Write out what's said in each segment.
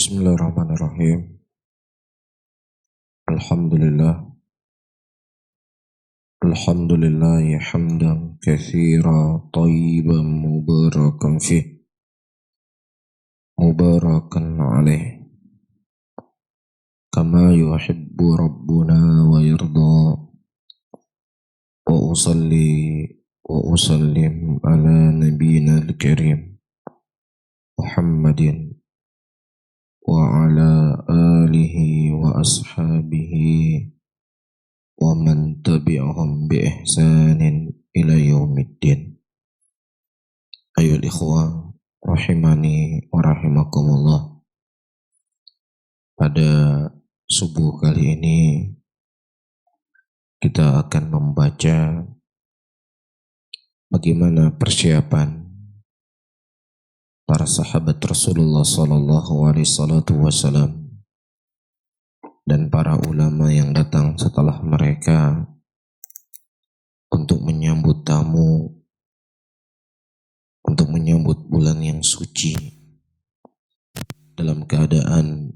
Bismillahirrahmanirrahim. Alhamdulillah. Alhamdulillahi hamdan katsira tayyiban mubarakan fih. Mubarakan alaih. Kama yuhibbu rabbuna wa yarda. Wa usalli wa usallim ala nabiyyina al-karim Muhammadin wa ala alihi wa ashabihi wa man tabi'ahum bi ihsanin ila yaumiddin. Ayyuhal ikhwah rahimani wa rahimakumullah. Pada subuh kali ini kita akan membaca bagaimana persiapan para sahabat Rasulullah sallallahu alaihi wasallam dan para ulama yang datang setelah mereka untuk menyambut tamu, untuk menyambut bulan yang suci dalam keadaan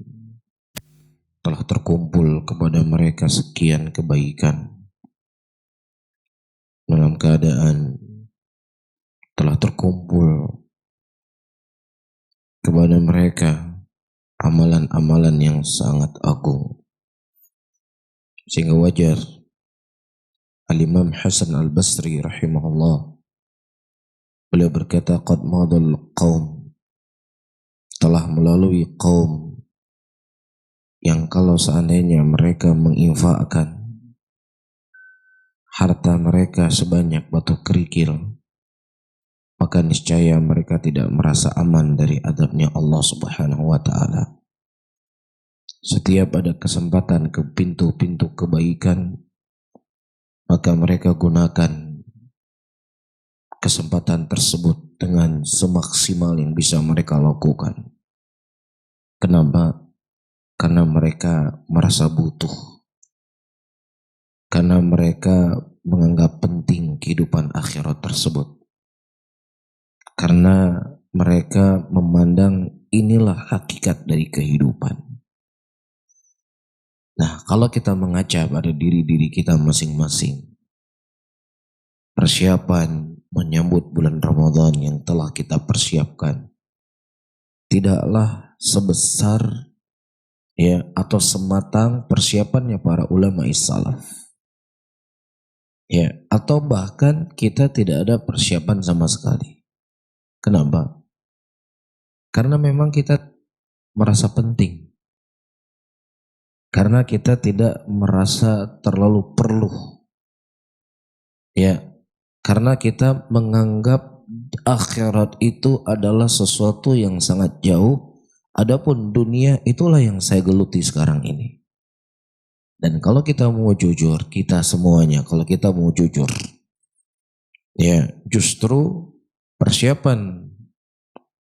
telah terkumpul kepada mereka sekian kebaikan, dalam keadaan telah terkumpul kepada mereka amalan-amalan yang sangat agung. Sehingga wajar Al-Imam Hasan Al-Basri rahimahullah, beliau berkata, qad madal qaum, telah melalui kaum yang kalau seandainya mereka menginfakkan harta mereka sebanyak batu kerikil, maka niscaya mereka tidak merasa aman dari adabnya Allah Subhanahu wa ta'ala. Setiap ada kesempatan ke pintu-pintu kebaikan, maka mereka gunakan kesempatan tersebut dengan semaksimal yang bisa mereka lakukan. Kenapa? Karena mereka merasa butuh. Karena mereka menganggap penting kehidupan akhirat tersebut. Karena mereka memandang inilah hakikat dari kehidupan. Nah, kalau kita mengaca pada diri-diri kita masing-masing, persiapan menyambut bulan Ramadan yang telah kita persiapkan tidaklah sebesar atau sematang persiapannya para ulama salaf. Atau bahkan kita tidak ada persiapan sama sekali. Kenapa? Karena memang kita merasa penting. Karena kita tidak merasa terlalu perlu. Karena kita menganggap akhirat itu adalah sesuatu yang sangat jauh. Adapun dunia itulah yang saya geluti sekarang ini. Dan kalau kita mau jujur, kita semuanya kalau kita mau jujur, justru persiapan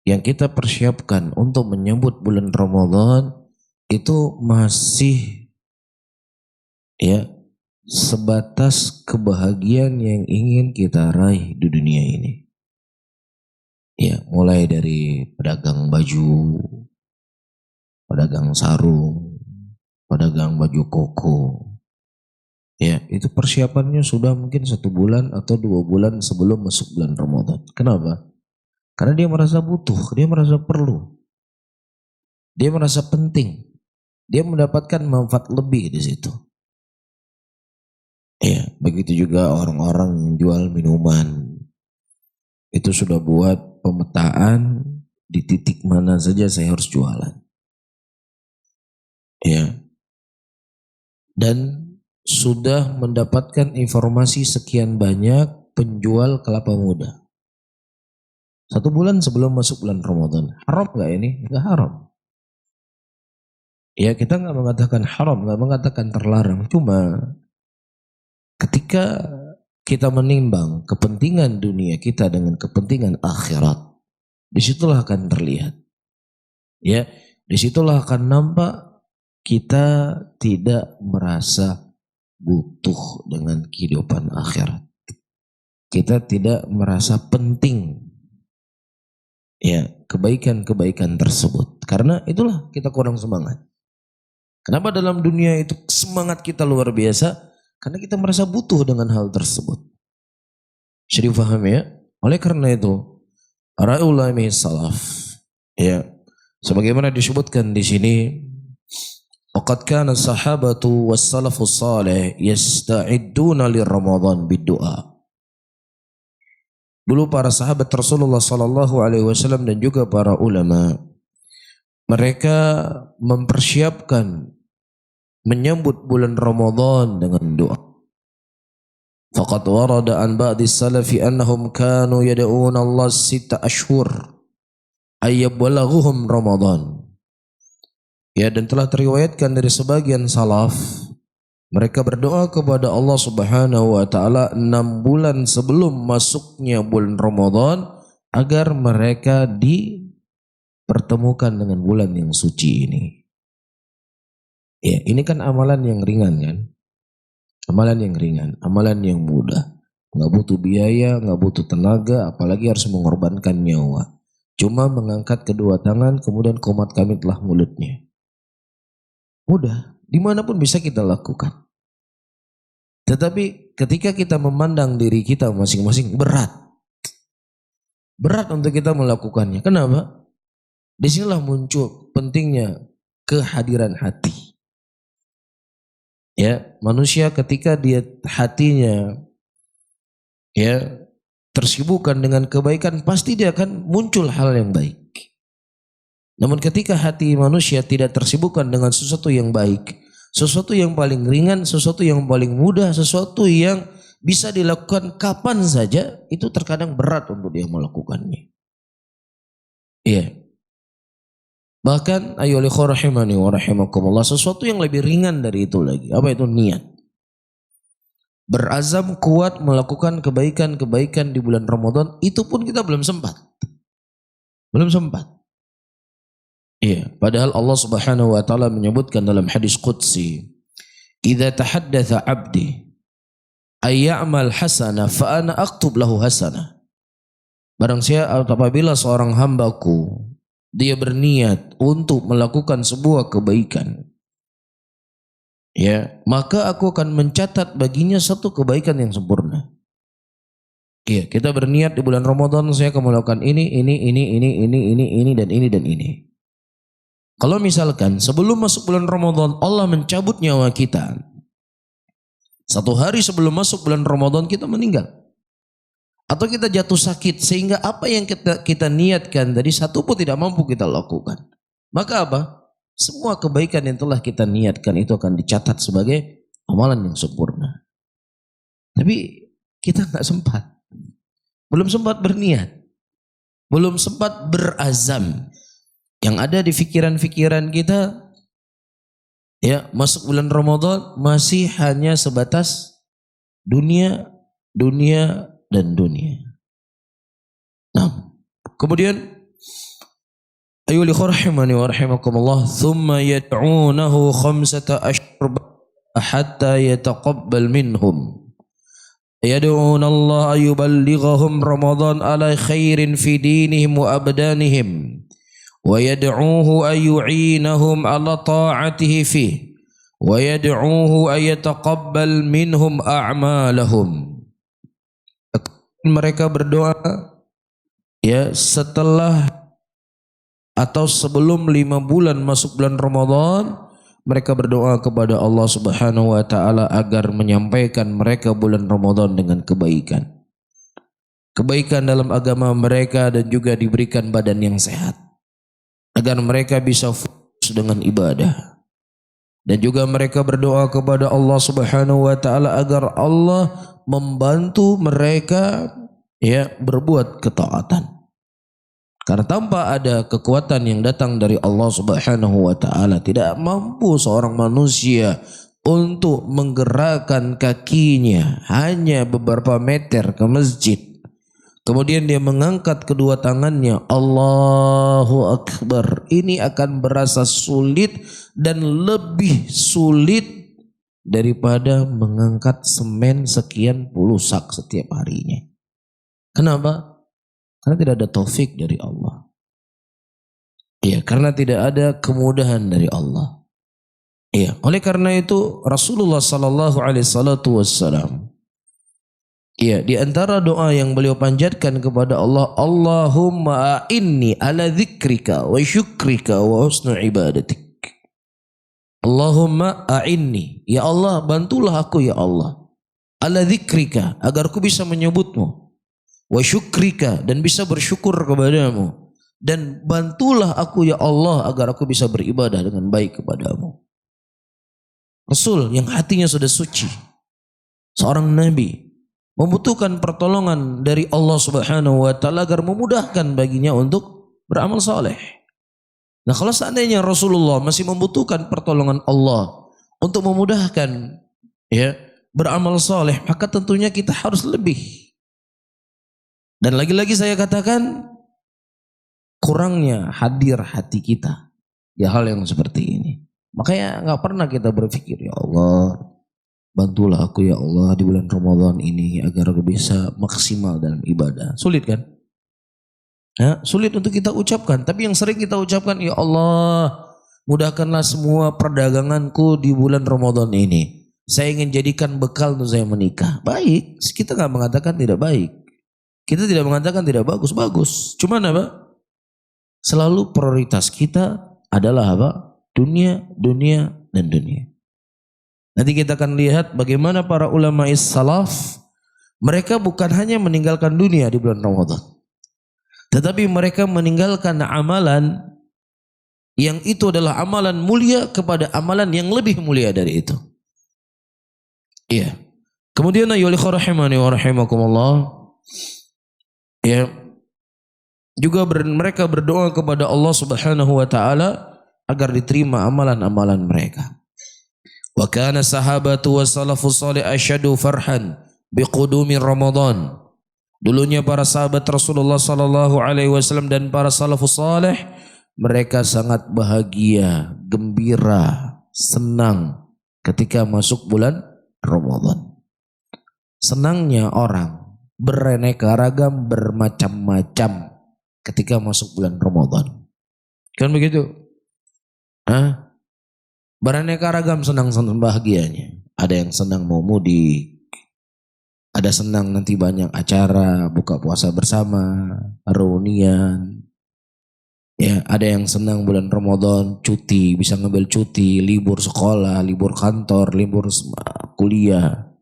yang kita persiapkan untuk menyambut bulan Ramadan itu masih sebatas kebahagiaan yang ingin kita raih di dunia ini. Mulai dari pedagang baju, pedagang sarung, pedagang baju koko. Itu persiapannya sudah mungkin 1 bulan atau 2 bulan sebelum masuk bulan Ramadan. Kenapa? Karena dia merasa butuh, dia merasa perlu. Dia merasa penting. Dia mendapatkan manfaat lebih di situ. Begitu juga orang-orang yang jual minuman. Itu sudah buat pemetaan di titik mana saja saya harus jualan. Dan sudah mendapatkan informasi sekian banyak penjual kelapa muda. 1 bulan sebelum masuk bulan Ramadan. Haram gak ini? Gak haram. Kita gak mengatakan haram, gak mengatakan terlarang. Cuma ketika kita menimbang kepentingan dunia kita dengan kepentingan akhirat, disitulah akan terlihat. Disitulah akan nampak kita tidak merasa butuh dengan kehidupan akhirat. Kita tidak merasa penting ya kebaikan-kebaikan tersebut. Karena itulah kita kurang semangat. Kenapa dalam dunia itu semangat kita luar biasa? Karena kita merasa butuh dengan hal tersebut. Jadi paham ya? Oleh karena itu, para ulama salaf, ya, sebagaimana disebutkan di sini, waqad kana sahabatu was salafus salih yasta'idduna liramadan bid-du'a. Dulu para sahabat Rasulullah sallallahu alaihi wasallam dan juga para ulama, mereka mempersiapkan menyambut bulan Ramadan dengan doa. Faqad warada an ba'di salafi annahum kanu yad'una Allah 6 ashhur ayyabalaghum Ramadan. Ya, dan telah teriwayatkan dari sebagian salaf, mereka berdoa kepada Allah Subhanahu wa taala 6 bulan sebelum masuknya bulan Ramadan agar mereka dipertemukan dengan bulan yang suci ini. Ya, ini kan amalan yang ringan kan? Amalan yang ringan, amalan yang mudah. Nggak butuh biaya, nggak butuh tenaga, apalagi harus mengorbankan nyawa. Cuma mengangkat kedua tangan, kemudian qomat kamitlah mulutnya. Mudah, dimanapun bisa kita lakukan. Tetapi ketika kita memandang diri kita masing-masing, berat. Berat untuk kita melakukannya. Kenapa? Disinilah muncul pentingnya kehadiran hati. Ya, manusia ketika dia hatinya ya tersibukkan dengan kebaikan, pasti dia akan muncul hal yang baik. Namun ketika hati manusia tidak tersibukkan dengan sesuatu yang baik, sesuatu yang paling ringan, sesuatu yang paling mudah, sesuatu yang bisa dilakukan kapan saja, itu terkadang berat untuk dia melakukannya. Iya. Bahkan ayyuhal ikhwah rahimani wa rahimakumullah, sesuatu yang lebih ringan dari itu lagi. Apa itu? Niat. Berazam kuat melakukan kebaikan-kebaikan di bulan Ramadan, itu pun kita belum sempat. Belum sempat. Iya, padahal Allah Subhanahu wa taala menyebutkan dalam hadis qudsi, "Idza tahaddatsa 'abdi ay ya'mal hasanah fa ana aktub lahu hasanah." Barang siapa apabila seorang hambaku dia berniat untuk melakukan sebuah kebaikan, ya, maka aku akan mencatat baginya satu kebaikan yang sempurna. Iya, kita berniat di bulan Ramadan saya akan melakukan ini, dan ini. Kalau misalkan sebelum masuk bulan Ramadan Allah mencabut nyawa kita, 1 hari sebelum masuk bulan Ramadan kita meninggal, atau kita jatuh sakit sehingga apa yang kita niatkan tadi satu pun tidak mampu kita lakukan, maka apa? Semua kebaikan yang telah kita niatkan itu akan dicatat sebagai amalan yang sempurna. Tapi kita nggak sempat, belum sempat berniat, belum sempat berazam. Yang ada di pikiran-pikiran kita, ya, masuk bulan Ramadan masih hanya sebatas dunia, dan dunia. Nah, kemudian ayyuhal ikhwah rahimani wa rahimakumullah, thumma yad'unahu 5 ashhur hatta yataqabbal minhum. Yad'una Allah yuballighahum Ramadan ala khairin fi dinihim wa abdanihim. ويدعوه أن يعينهم على طاعته فيه ويدعوه أن يتقبل منهم أعمالهم. Mereka berdoa ya setelah atau sebelum 5 bulan masuk bulan Ramadan, mereka berdoa kepada Allah Subhanahu wa taala agar menyampaikan mereka bulan Ramadan dengan kebaikan. Kebaikan dalam agama mereka dan juga diberikan badan yang sehat, agar mereka bisa fokus dengan ibadah. Dan juga mereka berdoa kepada Allah Subhanahu wa taala agar Allah membantu mereka ya berbuat ketaatan. Karena tanpa ada kekuatan yang datang dari Allah Subhanahu wa taala, tidak mampu seorang manusia untuk menggerakkan kakinya hanya beberapa meter ke masjid, kemudian dia mengangkat kedua tangannya, Allahu Akbar. Ini akan berasa sulit dan lebih sulit daripada mengangkat semen sekian puluh sak setiap harinya. Kenapa? Karena tidak ada taufik dari Allah. Ya, karena tidak ada kemudahan dari Allah. Ya, oleh karena itu Rasulullah sallallahu alaihi wasallam, ya, di antara doa yang beliau panjatkan kepada Allah, Allahumma a'inni ala dzikrika wa syukrika wa husnu ibadatik. Allahumma a'inni, ya Allah bantulah aku ya Allah, ala dzikrika, agar aku bisa menyebutmu, wa syukrika, dan bisa bersyukur kepadamu, dan bantulah aku ya Allah agar aku bisa beribadah dengan baik kepadamu. Rasul yang hatinya sudah suci, seorang nabi, membutuhkan pertolongan dari Allah Subhanahu wa taala agar memudahkan baginya untuk beramal saleh. Nah, kalau seandainya Rasulullah masih membutuhkan pertolongan Allah untuk memudahkan, ya, beramal saleh, maka tentunya kita harus lebih. Dan lagi-lagi saya katakan, kurangnya hadir hati kita di hal yang seperti ini. Makanya nggak pernah kita berpikir, ya Allah, bantulah aku ya Allah di bulan Ramadan ini agar aku bisa maksimal dalam ibadah. Sulit kan? Ya, sulit untuk kita ucapkan. Tapi yang sering kita ucapkan, ya Allah, mudahkanlah semua perdaganganku di bulan Ramadan ini. Saya ingin jadikan bekal untuk saya menikah. Baik, kita nggak mengatakan tidak baik. Kita tidak mengatakan tidak bagus, bagus. Cuman apa? Selalu prioritas kita adalah apa? Dunia, dunia, dan dunia. Nanti kita akan lihat bagaimana para ulama salaf, mereka bukan hanya meninggalkan dunia di bulan Ramadan, tetapi mereka meninggalkan amalan yang itu adalah amalan mulia kepada amalan yang lebih mulia dari itu. Iya. Kemudian ayyuhal rahimani wa rahimakumullah, ya, juga mereka berdoa kepada Allah Subhanahu wa taala agar diterima amalan-amalan mereka. Wa kana sahabatu wa salafus salih asyadu farhan biqudumi Ramadan. Dulunya para sahabat Rasulullah sallallahu alaihi wasallam dan para salafus salih, mereka sangat bahagia, gembira, senang ketika masuk bulan Ramadan. Senangnya orang beraneka ragam, bermacam-macam ketika masuk bulan Ramadan. Kan begitu? Beraneka ragam, senang-senang bahagianya. Ada yang senang mau mudik, ada senang nanti banyak acara buka puasa bersama, reunian. Ya, ada yang senang bulan Ramadan cuti, bisa ngambil cuti, libur sekolah, libur kantor, libur kuliah.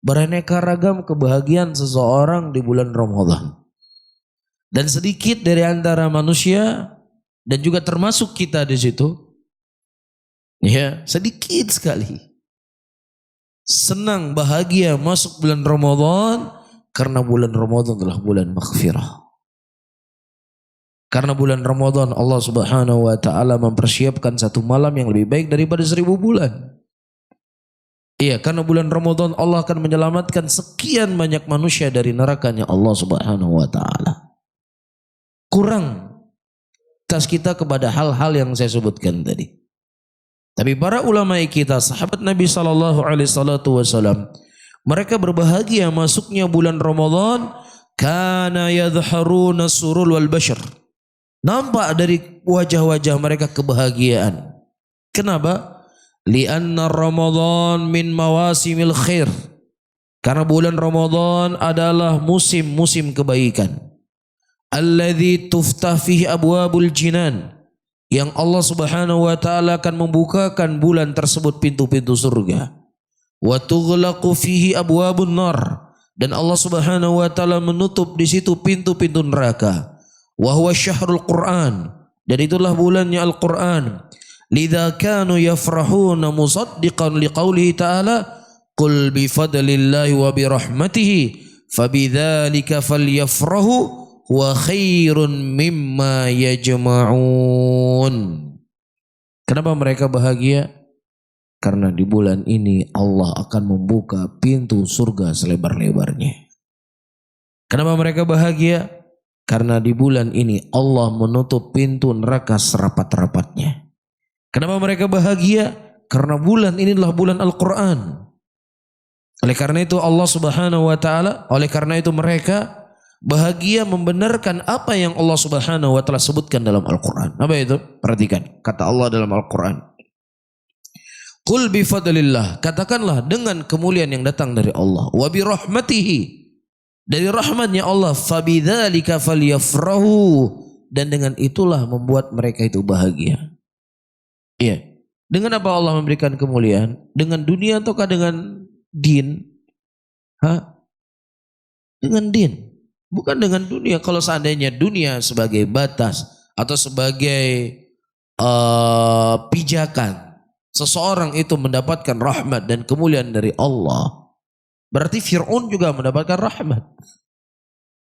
Beraneka ragam kebahagiaan seseorang di bulan Ramadan. Dan sedikit dari antara manusia dan juga termasuk kita di situ, ya, sedikit sekali senang bahagia masuk bulan Ramadan, karena bulan Ramadan adalah bulan maghfirah. Karena bulan Ramadan Allah Subhanahu wa taala mempersiapkan satu malam yang lebih baik daripada 1000 bulan. Iya, karena bulan Ramadan Allah akan menyelamatkan sekian banyak manusia dari nerakanya Allah Subhanahu wa taala. Kurang tas kita kepada hal-hal yang saya sebutkan tadi. Tapi para ulama kita, sahabat Nabi sallallahu alaihi wasallam, mereka berbahagia masuknya bulan Ramadan, kana yadhharuna surul wal bashar. Nampak dari wajah-wajah mereka kebahagiaan. Kenapa? Lianna Ramadan min mawasimil khair. Karena bulan Ramadan adalah musim-musim kebaikan. Alladzi tuftah fihi abwabul jinan, yang Allah Subhanahu wa taala akan membukakan bulan tersebut pintu-pintu surga. Wa tughlaqu fihi abwabun nar, dan Allah Subhanahu wa taala menutup di situ pintu-pintu neraka. Wa huwa syahrul Qur'an, dan itulah bulannya Al-Qur'an. Lidza kanu yafrahuna musaddiqan liqaulihi ta'ala, qul bi fadlillahi wa bi rahmatihi fabidzalika falyafrahu wa khairun mimma yajma'un. Kenapa mereka bahagia? Karena di bulan ini Allah akan membuka pintu surga selebar-lebarnya. Kenapa mereka bahagia? Karena di bulan ini Allah menutup pintu neraka serapat-rapatnya. Kenapa mereka bahagia? Karena bulan ini adalah bulan Al-Quran. Oleh karena itu Allah Subhanahu wa taala, oleh karena itu mereka Bahagia membenarkan apa yang Allah Subhanahu wa taala sebutkan dalam Al-Qur'an. Apa itu? Perhatikan kata Allah dalam Al-Qur'an. Qul bi fadlillah, katakanlah dengan kemuliaan yang datang dari Allah, wa bi rahmatihi, dari rahmatnya Allah, fabidzalika falyafrahu, dan dengan itulah membuat mereka itu bahagia. Iya. Dengan apa Allah memberikan kemuliaan? Dengan dunia ataukah dengan din? Dengan din. Bukan dengan dunia. Kalau seandainya dunia sebagai batas atau sebagai pijakan seseorang itu mendapatkan rahmat dan kemuliaan dari Allah, berarti Fir'aun juga mendapatkan rahmat.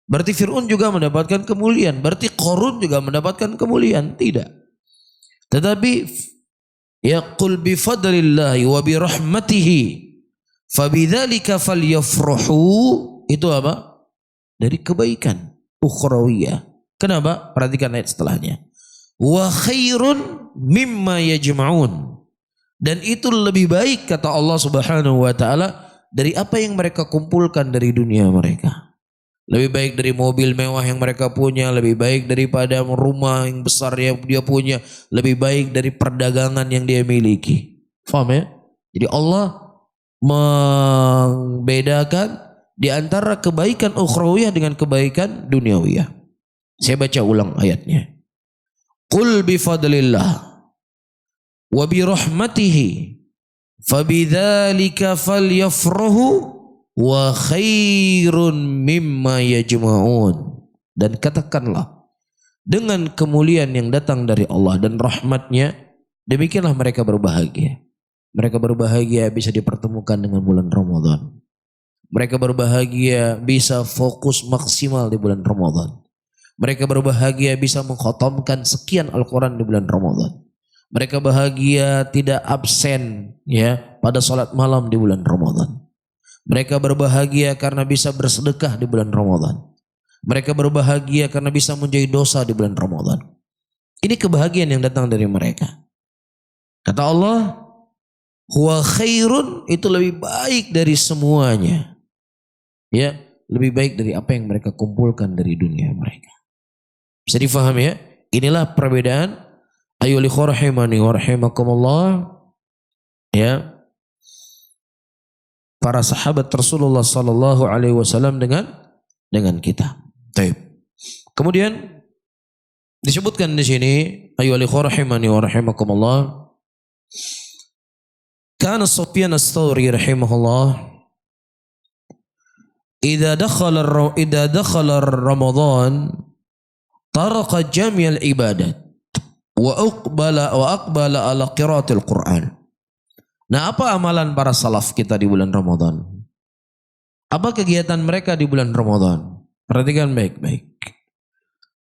Berarti Fir'aun juga mendapatkan kemuliaan. Berarti Qarun juga mendapatkan kemuliaan. Tidak. Tetapi yaqul bi fadlillahi wa bi rahmatihi fabidzalika falyafrahu, itu apa? Dari kebaikan ukhrawiyah. Kenapa? Perhatikan ayat setelahnya. Wa khairun mimma yajma'un, dan itu lebih baik kata Allah Subhanahu wa taala dari apa yang mereka kumpulkan dari dunia mereka. Lebih baik dari mobil mewah yang mereka punya, lebih baik daripada rumah yang besar yang dia punya, lebih baik dari perdagangan yang dia miliki. Faham ya? Jadi Allah membedakan di antara kebaikan ukhrawiyah dengan kebaikan duniawiyah. Saya baca ulang ayatnya. Qul bi fadlillah wa bi rahmatihi fabidzalika falyafrahu wa khairun mimma yajma'un. Dan katakanlah dengan kemuliaan yang datang dari Allah dan rahmatnya, demikianlah mereka berbahagia. Mereka berbahagia bisa dipertemukan dengan bulan Ramadan. Mereka berbahagia bisa fokus maksimal di bulan Ramadan. Mereka berbahagia bisa mengkhatamkan sekian Al-Quran di bulan Ramadan. Mereka bahagia tidak absen ya pada salat malam di bulan Ramadan. Mereka berbahagia karena bisa bersedekah di bulan Ramadan. Mereka berbahagia karena bisa menjauhi dosa di bulan Ramadan. Ini kebahagiaan yang datang dari mereka. Kata Allah, huwa khairun, itu lebih baik dari semuanya. Ya, lebih baik dari apa yang mereka kumpulkan dari dunia mereka. Bisa difahami ya? Inilah perbedaan ayyuhal ikhwah rahimani wa rahimakumullah, ya, para sahabat Rasulullah sallallahu alaihi wasallam dengan kita. Baik. Kemudian disebutkan di sini ayyuhal ikhwah rahimani wa rahimakumullah, kana Sufyan ats-Tsauri rahimahullah idza dakhala Ramadan taraka jami'al ibadat wa aqbala ala qiraatil Qur'an. Nah, apa amalan para salaf kita di bulan Ramadan? Apa kegiatan mereka di bulan Ramadan? Perhatikan baik-baik.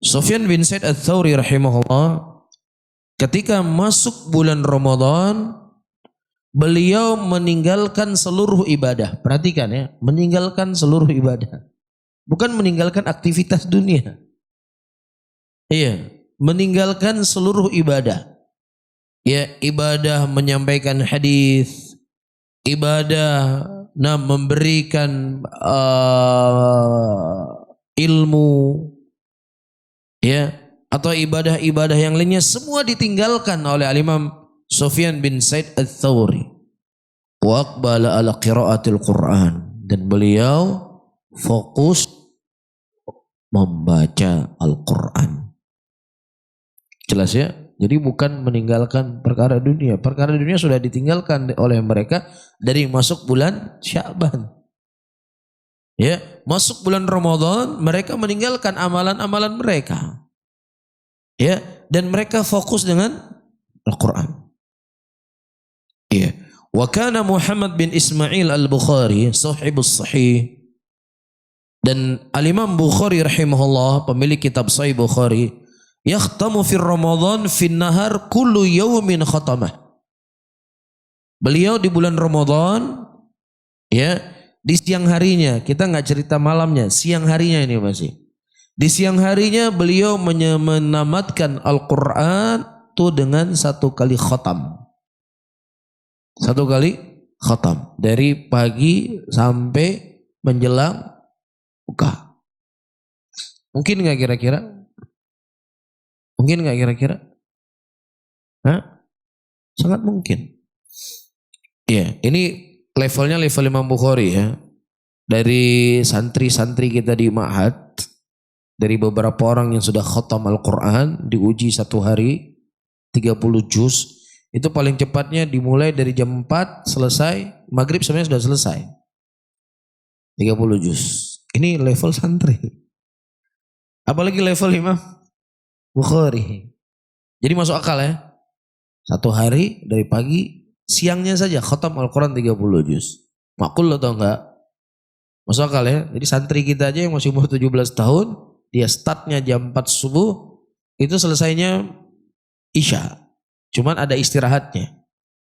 Sufyan bin Sa'id ats-Tsauri rahimahullah ketika masuk bulan Ramadan, beliau meninggalkan seluruh ibadah. Perhatikan ya, meninggalkan seluruh ibadah. Bukan meninggalkan aktivitas dunia. Iya, meninggalkan seluruh ibadah. Ya, ibadah menyampaikan hadis, ibadah memberikan ilmu, ya, atau ibadah-ibadah yang lainnya, semua ditinggalkan oleh Al-Imam Sufyan bin Sa'id ats-Tsauri. Wa aqbala ala qiraatil Qur'an, dan beliau fokus membaca Al-Quran. Jelas ya? Jadi bukan meninggalkan perkara dunia. Perkara dunia sudah ditinggalkan oleh mereka dari masuk bulan Sya'ban. Ya, masuk bulan Ramadan mereka meninggalkan amalan-amalan mereka. Ya, dan mereka fokus dengan Al-Quran. Iya. Wa kana Muhammad bin Ismail al-Bukhari sahibus sahih, dan al-Imam Bukhari rahimahullah pemilik kitab Sahih Bukhari, yakhtamu fi Ramadan fi nahar kullu yawmin khatamah. Beliau di bulan Ramadan, ya, di siang harinya, kita nggak cerita malamnya, siang harinya ini masih. Di siang harinya beliau menamatkan Al-Quran itu dengan satu kali khatam. Satu kali khatam. Dari pagi sampai menjelang buka. Mungkin nggak kira-kira? Mungkin nggak kira-kira? Hah? Sangat mungkin. Ya, ini levelnya level Imam Bukhari ya. Dari santri-santri kita di Ma'had, dari beberapa orang yang sudah khatam Al-Quran, diuji satu hari, 30 juz, itu paling cepatnya dimulai dari jam 4 selesai, maghrib sebenarnya sudah selesai. 30 juz. Ini level santri. Apalagi level Imam Bukhari. Jadi masuk akal ya. Satu hari dari pagi, siangnya saja khatam Al-Quran 30 juz. Makul lo tau enggak? Masuk akal ya. Jadi santri kita aja yang masih umur 17 tahun, dia startnya jam 4 subuh, itu selesainya Isya. Cuman ada istirahatnya.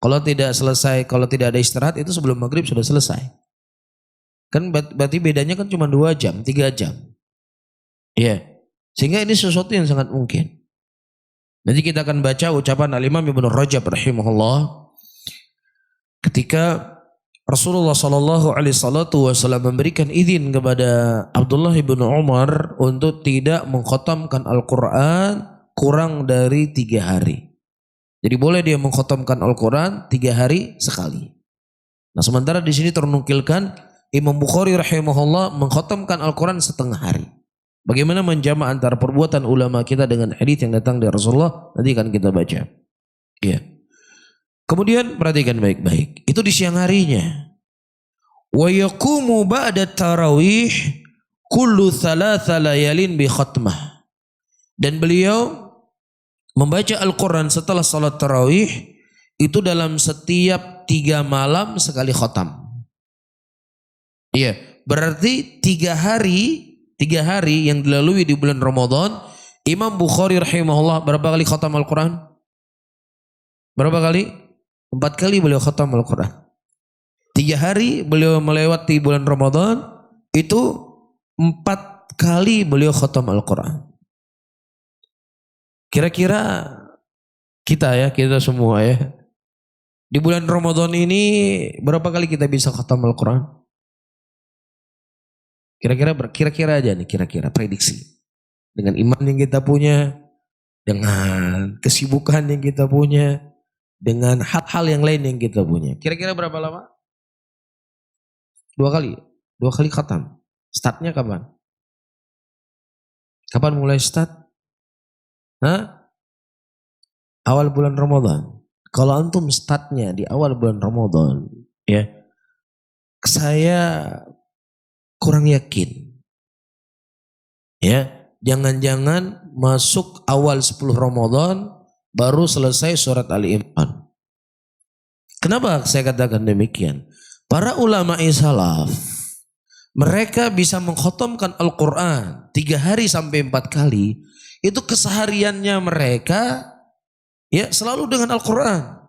Kalau tidak selesai, kalau tidak ada istirahat itu sebelum maghrib sudah selesai. Kan berarti bedanya kan cuma 2 jam, 3 jam. Iya. Sehingga ini sesuatu yang sangat mungkin. Nanti kita akan baca ucapan Al-Imam Ibnu Rajab rahimahullah ketika Rasulullah sallallahu alaihi wasallam memberikan izin kepada Abdullah bin Umar untuk tidak mengkhatamkan Al-Quran kurang dari 3 hari. Jadi boleh dia mengkhatamkan Al-Quran 3 hari sekali. Nah sementara di sini ternukilkan Imam Bukhari rahimahullah mengkhatamkan Al-Quran setengah hari. Bagaimana menjama antara perbuatan ulama kita dengan hadis yang datang dari Rasulullah, nanti akan kita baca. Iya. Kemudian perhatikan baik-baik. Itu di siang harinya. Wa yaqumu ba'da tarawih kullu thalatha layalin bi khatmah. Dan beliau membaca Al-Quran setelah salat tarawih itu dalam setiap 3 malam sekali khatam. Iya, berarti 3 hari yang dilalui di bulan Ramadan, Imam Bukhari rahimahullah berapa kali khatam Al-Quran? Berapa kali? 4 kali beliau khatam Al-Quran. 3 hari beliau melewati bulan Ramadan, itu 4 kali beliau khatam Al-Quran. Kira-kira kita semua ya, di bulan Ramadan ini berapa kali kita bisa khatam Al-Quran? Kira-kira aja nih, kira-kira prediksi. Dengan iman yang kita punya, dengan kesibukan yang kita punya, dengan hal-hal yang lain yang kita punya. Kira-kira berapa lama? 2 kali. 2 kali khatam. Startnya kapan? Kapan mulai start? Hah? Awal bulan Ramadan. Kalau antum startnya di awal bulan Ramadan, ya, saya kurang yakin. Ya, jangan-jangan masuk awal 10 Ramadan baru selesai surat Ali Imran. Kenapa saya katakan demikian? Para ulama salaf, mereka bisa mengkhatamkan Al-Quran 3 hari sampai 4 kali. Itu kesehariannya mereka ya selalu dengan Al-Quran.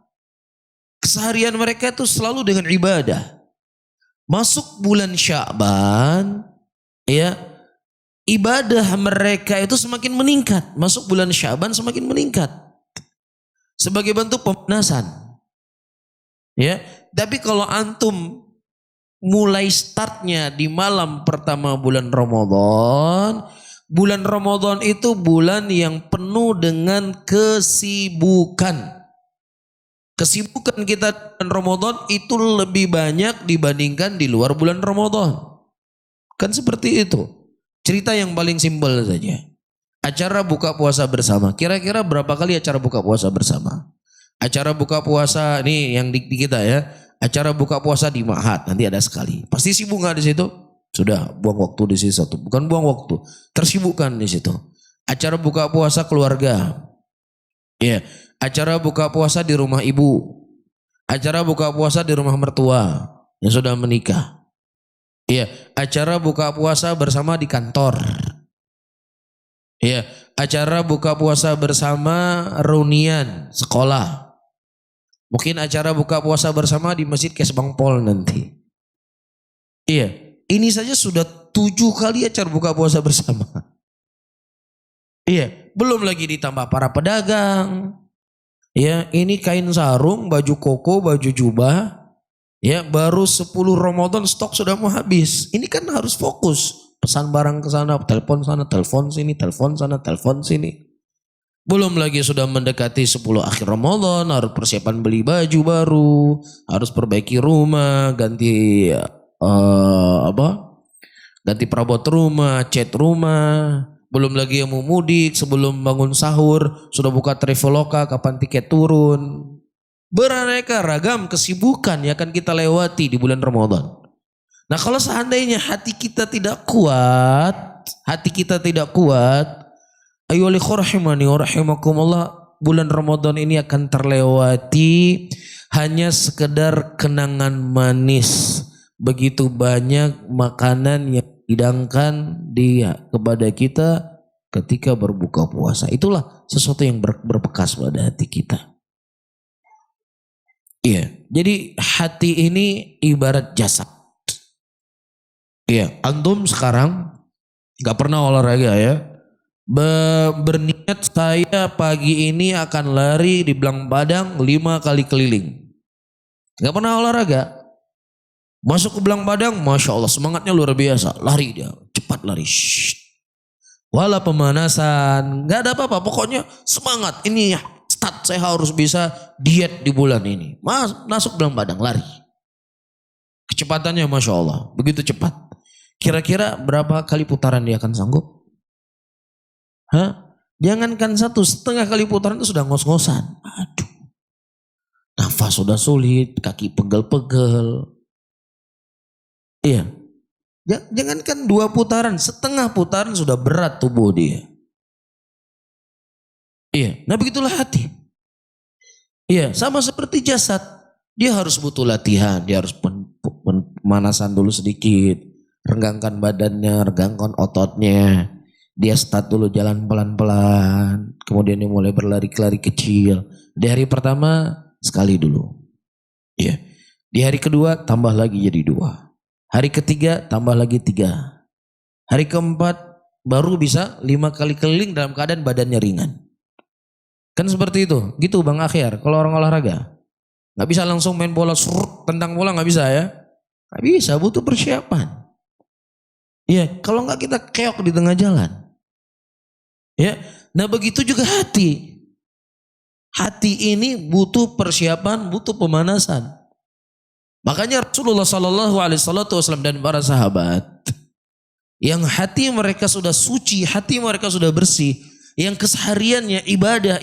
Keseharian mereka itu selalu dengan ibadah. Masuk bulan Sya'ban, ya, ibadah mereka itu semakin meningkat. Masuk bulan Sya'ban semakin meningkat. Sebagai bentuk pemanasan. Ya, tapi kalau antum mulai startnya di malam pertama bulan Ramadan itu bulan yang penuh dengan kesibukan. Kesibukan kita bulan Ramadan itu lebih banyak dibandingkan di luar bulan Ramadan. Kan seperti itu. Cerita yang paling simpel saja. Acara buka puasa bersama. Kira-kira berapa kali acara buka puasa bersama? Acara buka puasa nih yang di kita ya. Acara buka puasa di Ma'had nanti ada sekali. Pasti sibuk nggak di situ? Sudah buang waktu di situ. Bukan buang waktu, tersibukkan di situ. Acara buka puasa keluarga. Ya. Acara buka puasa di rumah ibu. Acara buka puasa di rumah mertua yang sudah menikah. Iya, acara buka puasa bersama di kantor. Iya, acara buka puasa bersama reunian sekolah. Mungkin acara buka puasa bersama di Masjid Kesbangpol nanti. Iya, ini saja sudah 7 kali acara buka puasa bersama. Iya, belum lagi ditambah para pedagang. Ya, ini kain sarung, baju koko, baju jubah. Ya, baru 10 Ramadan stok sudah mau habis. Ini kan harus fokus. pesan barang ke sana, telepon sini, telepon sana, telepon sini. Belum lagi sudah mendekati 10 akhir Ramadan, harus persiapan beli baju baru, harus perbaiki rumah, ganti ganti perabot rumah, cat rumah. Belum lagi yang mau mudik, sebelum bangun sahur sudah buka Traveloka kapan tiket turun. Beraneka ragam kesibukan yang akan kita lewati di bulan Ramadan. Nah, kalau seandainya hati kita tidak kuat, ayo rahimani wa rahimakumullah, bulan Ramadan ini akan terlewati hanya sekedar kenangan manis. Begitu banyak makanan yang dihidangkan kepada kita ketika berbuka puasa. Itulah sesuatu yang berbekas pada hati kita. Iya, jadi hati ini ibarat jasad. Iya, antum sekarang gak pernah olahraga ya. Berniat saya pagi ini akan lari di Belang Padang 5 kali keliling. Gak pernah olahraga. Masuk ke Belang Padang, Masya Allah semangatnya luar biasa. Lari dia, cepat lari. Wala pemanasan, gak ada apa-apa. Pokoknya semangat, ini ya start, saya harus bisa diet di bulan ini. Masuk Belang Padang, lari. Kecepatannya Masya Allah, begitu cepat. Kira-kira berapa kali putaran dia akan sanggup? Jangankan 1,5 kali putaran itu sudah ngos-ngosan. Aduh, nafas sudah sulit, kaki pegel-pegel. Iya, jangankan 2 putaran, setengah putaran sudah berat tubuh dia. Iya, nah begitulah hati. Iya, sama seperti jasad. Dia harus butuh latihan, dia harus pemanasan dulu sedikit. Renggangkan badannya, renggangkan ototnya. Dia start dulu jalan pelan-pelan. Kemudian dia mulai berlari-lari kecil. Di hari pertama, sekali dulu. Iya. Di hari kedua, tambah lagi jadi 2. Hari ketiga, tambah lagi 3. Hari keempat, baru bisa 5 kali keliling dalam keadaan badannya ringan. Kan seperti itu. Gitu Bang Akhir, kalau orang olahraga. Gak bisa langsung main bola, tendang bola gak bisa ya. Gak bisa, butuh persiapan. Iya, kalau gak kita keok di tengah jalan. Ya, nah begitu juga hati. Hati ini butuh persiapan, butuh pemanasan. Makanya Rasulullah SAW dan para sahabat yang hati mereka sudah suci, hati mereka sudah bersih, yang kesehariannya ibadah,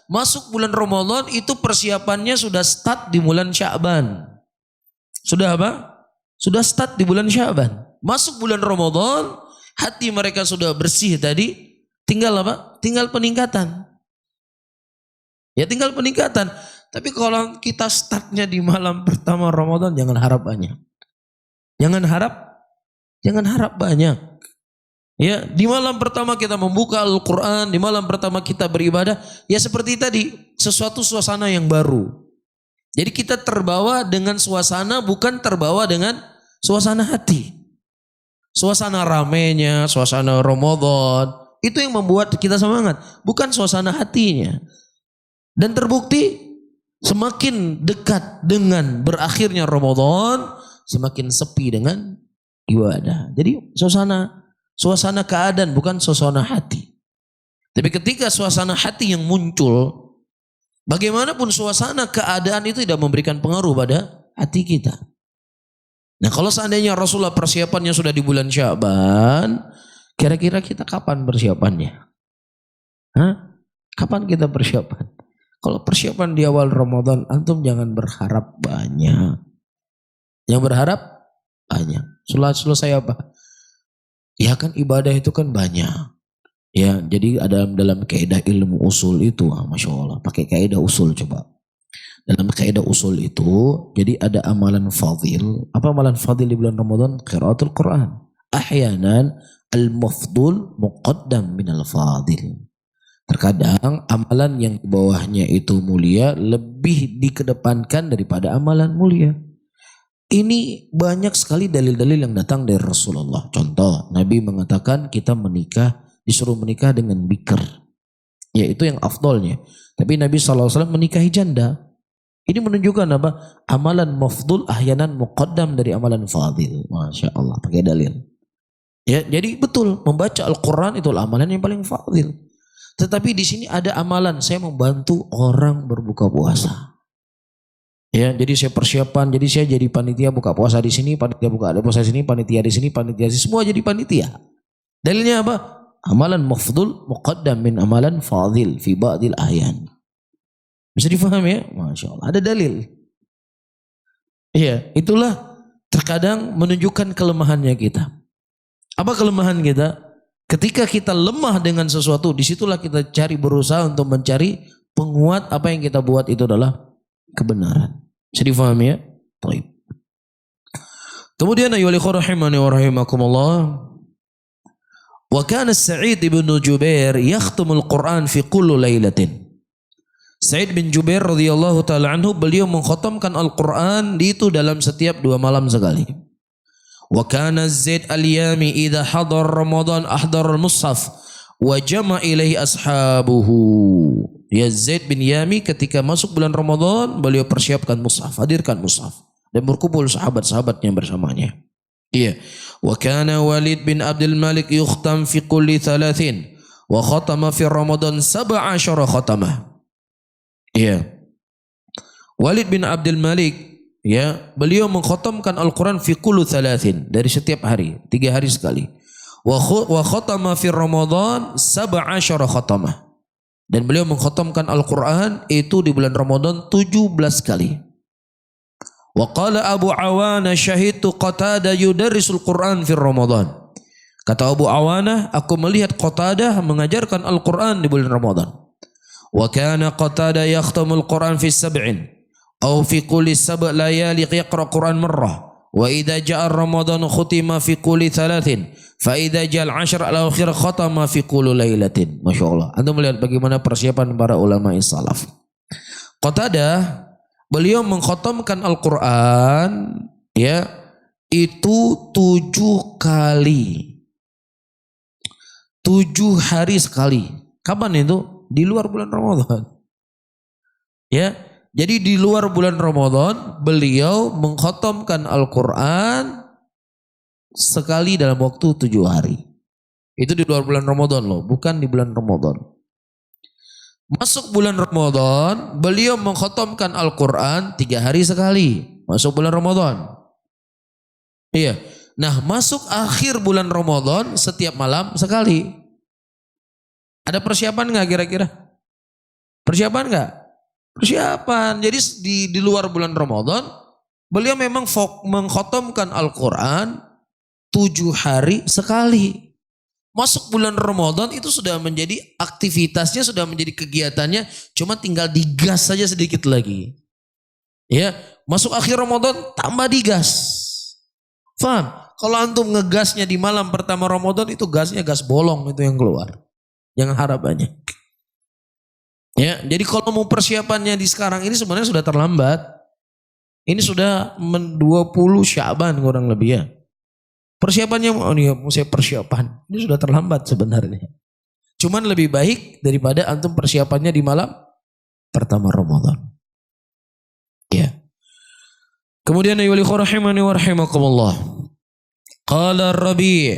masuk bulan Ramadan itu persiapannya sudah start di bulan Sya'ban. Sudah apa? Sudah start di bulan Sya'ban. Masuk bulan Ramadan, hati mereka sudah bersih tadi, tinggal apa? Tinggal peningkatan. Ya tinggal peningkatan. Tapi kalau kita startnya di malam pertama Ramadan, jangan harap banyak. Jangan harap banyak. Ya, di malam pertama kita membuka Al-Quran, di malam pertama kita beribadah, ya seperti tadi, sesuatu suasana yang baru. Jadi kita terbawa dengan suasana, bukan terbawa dengan suasana hati. Suasana ramenya, suasana Ramadan, itu yang membuat kita semangat, bukan suasana hatinya. Dan terbukti semakin dekat dengan berakhirnya Ramadan, semakin sepi dengan ibadah. Jadi suasana keadaan bukan suasana hati. Tapi ketika suasana hati yang muncul, bagaimanapun suasana keadaan itu tidak memberikan pengaruh pada hati kita. Nah, kalau seandainya Rasulullah persiapannya sudah di bulan Sya'ban, kira-kira kita kapan persiapannya? Kapan kita persiapan? Kalau persiapan di awal Ramadan, antum jangan berharap banyak. Yang berharap banyak. Selesai apa? Ya kan ibadah itu kan banyak. Ya, jadi ada dalam kaidah ilmu usul itu, Masya Allah. Pakai kaidah usul coba. Dalam kaidah usul itu, jadi ada amalan fadil. Apa amalan fadil di bulan Ramadan? Qiraatul Quran. Ahyanan al-mafdul muqaddam minal fadil. Terkadang amalan yang di bawahnya itu mulia lebih dikedepankan daripada amalan mulia. Ini banyak sekali dalil-dalil yang datang dari Rasulullah. Contoh, Nabi mengatakan kita disuruh menikah dengan bikr. Yaitu yang afdolnya. Tapi Nabi SAW menikahi janda. Ini menunjukkan apa? Amalan mafdul ahyanan muqaddam dari amalan fadil. Masya Allah, pakai dalil. Ya, jadi betul membaca Al-Quran itu amalan yang paling fadil. Tetapi di sini ada amalan saya membantu orang berbuka puasa. Ya, jadi saya persiapan, jadi saya jadi panitia buka puasa di sini, panitia buka puasa di sini, panitia di sini, panitia di sini, semua jadi panitia. Dalilnya apa? Amalan mafdul muqaddam min amalan fadil fi ba'dil ahyan. Bisa difahami ya? Masya Allah. Ada dalil. Iya, itulah terkadang menunjukkan kelemahannya kita. Apa kelemahan kita? Ketika kita lemah dengan sesuatu, disitulah kita cari berusaha untuk mencari penguat apa yang kita buat itu adalah kebenaran. Bisa difahami ya? Baik. Kemudian ayyuhal ikhwah rahimani wa rahimakumullah. Wa kana Sa'id bin Jubair yakhtumul Quran fi kulli lailatin. Sa'id bin Jubair radhiyallahu taala anhu beliau mengkhatamkan Al-Quran itu dalam setiap 2 malam sekali. Wa kana Zaid al-Yami idza hadar Ramadan ahdar al-mushaf wa jama' ilaihi ashabuhu. Ya, Zaid bin Yami ketika masuk bulan Ramadan beliau persiapkan mushaf, hadirkan mushaf dan berkumpul sahabat-sahabatnya bersamanya. Iya. Wa kana Walid bin Abdul Malik yukhtam fi kulli 30 wa khatama fi Ramadan 17 khatamah. Iya. Walid bin Abdul Malik, ya, beliau mengkhatamkan Al-Quran fi kulli 30 dari setiap hari, 3 hari sekali. Wa khatama fi Ramadan 17 khatamah. Dan beliau mengkhatamkan Al-Quran itu di bulan Ramadan 17 kali. Wa qala Abu Awana syahidtu Qatadah yudarrisul Quran fi Ramadan. Kata Abu Awana, aku melihat Qatadah mengajarkan Al-Quran di bulan Ramadan. Wa kana Qatadah yakhtamul Quran fi 7 atau fi kulli 7 layali yaqra Quran marrah. Wa idza jaa Ramadan khutima fi kulli 30 fa idza jaa al-'ashr al-akhir khatama fi kulli lailatin. Masyaallah. Anda melihat bagaimana persiapan para ulama salaf. Qatadah beliau mengkhatamkan Al-Quran ya itu 7 kali. 7 hari sekali. Kapan itu? Di luar bulan Ramadan. Ya, jadi di luar bulan Ramadan beliau mengkhatamkan Al-Quran sekali dalam waktu 7 hari. Itu di luar bulan Ramadan loh, bukan di bulan Ramadan. Masuk bulan Ramadan, beliau mengkhatamkan Al-Quran 3 hari sekali. Masuk bulan Ramadan. Iya. Nah, masuk akhir bulan Ramadan setiap malam sekali. Ada persiapan nggak kira-kira? Persiapan nggak? Persiapan. Jadi di luar bulan Ramadan, beliau memang mengkhatamkan Al-Quran 7 hari sekali. Masuk bulan Ramadan itu sudah menjadi aktivitasnya, sudah menjadi kegiatannya, cuma tinggal digas saja sedikit lagi. Ya, masuk akhir Ramadan tambah digas. Faham? Kalau antum ngegasnya di malam pertama Ramadan itu gasnya gas bolong itu yang keluar. Jangan harap banyak. Ya, jadi kalau mau persiapannya di sekarang ini sebenarnya sudah terlambat. Ini sudah 20 Sya'ban kurang lebih ya. Persiapannya mau saya persiapan. Ini sudah terlambat sebenarnya. Cuman lebih baik daripada antum persiapannya di malam pertama Ramadan. Ya. Kemudian ayyuhal ikhwah rahimani wa rahimakumullah. Qala Rabi'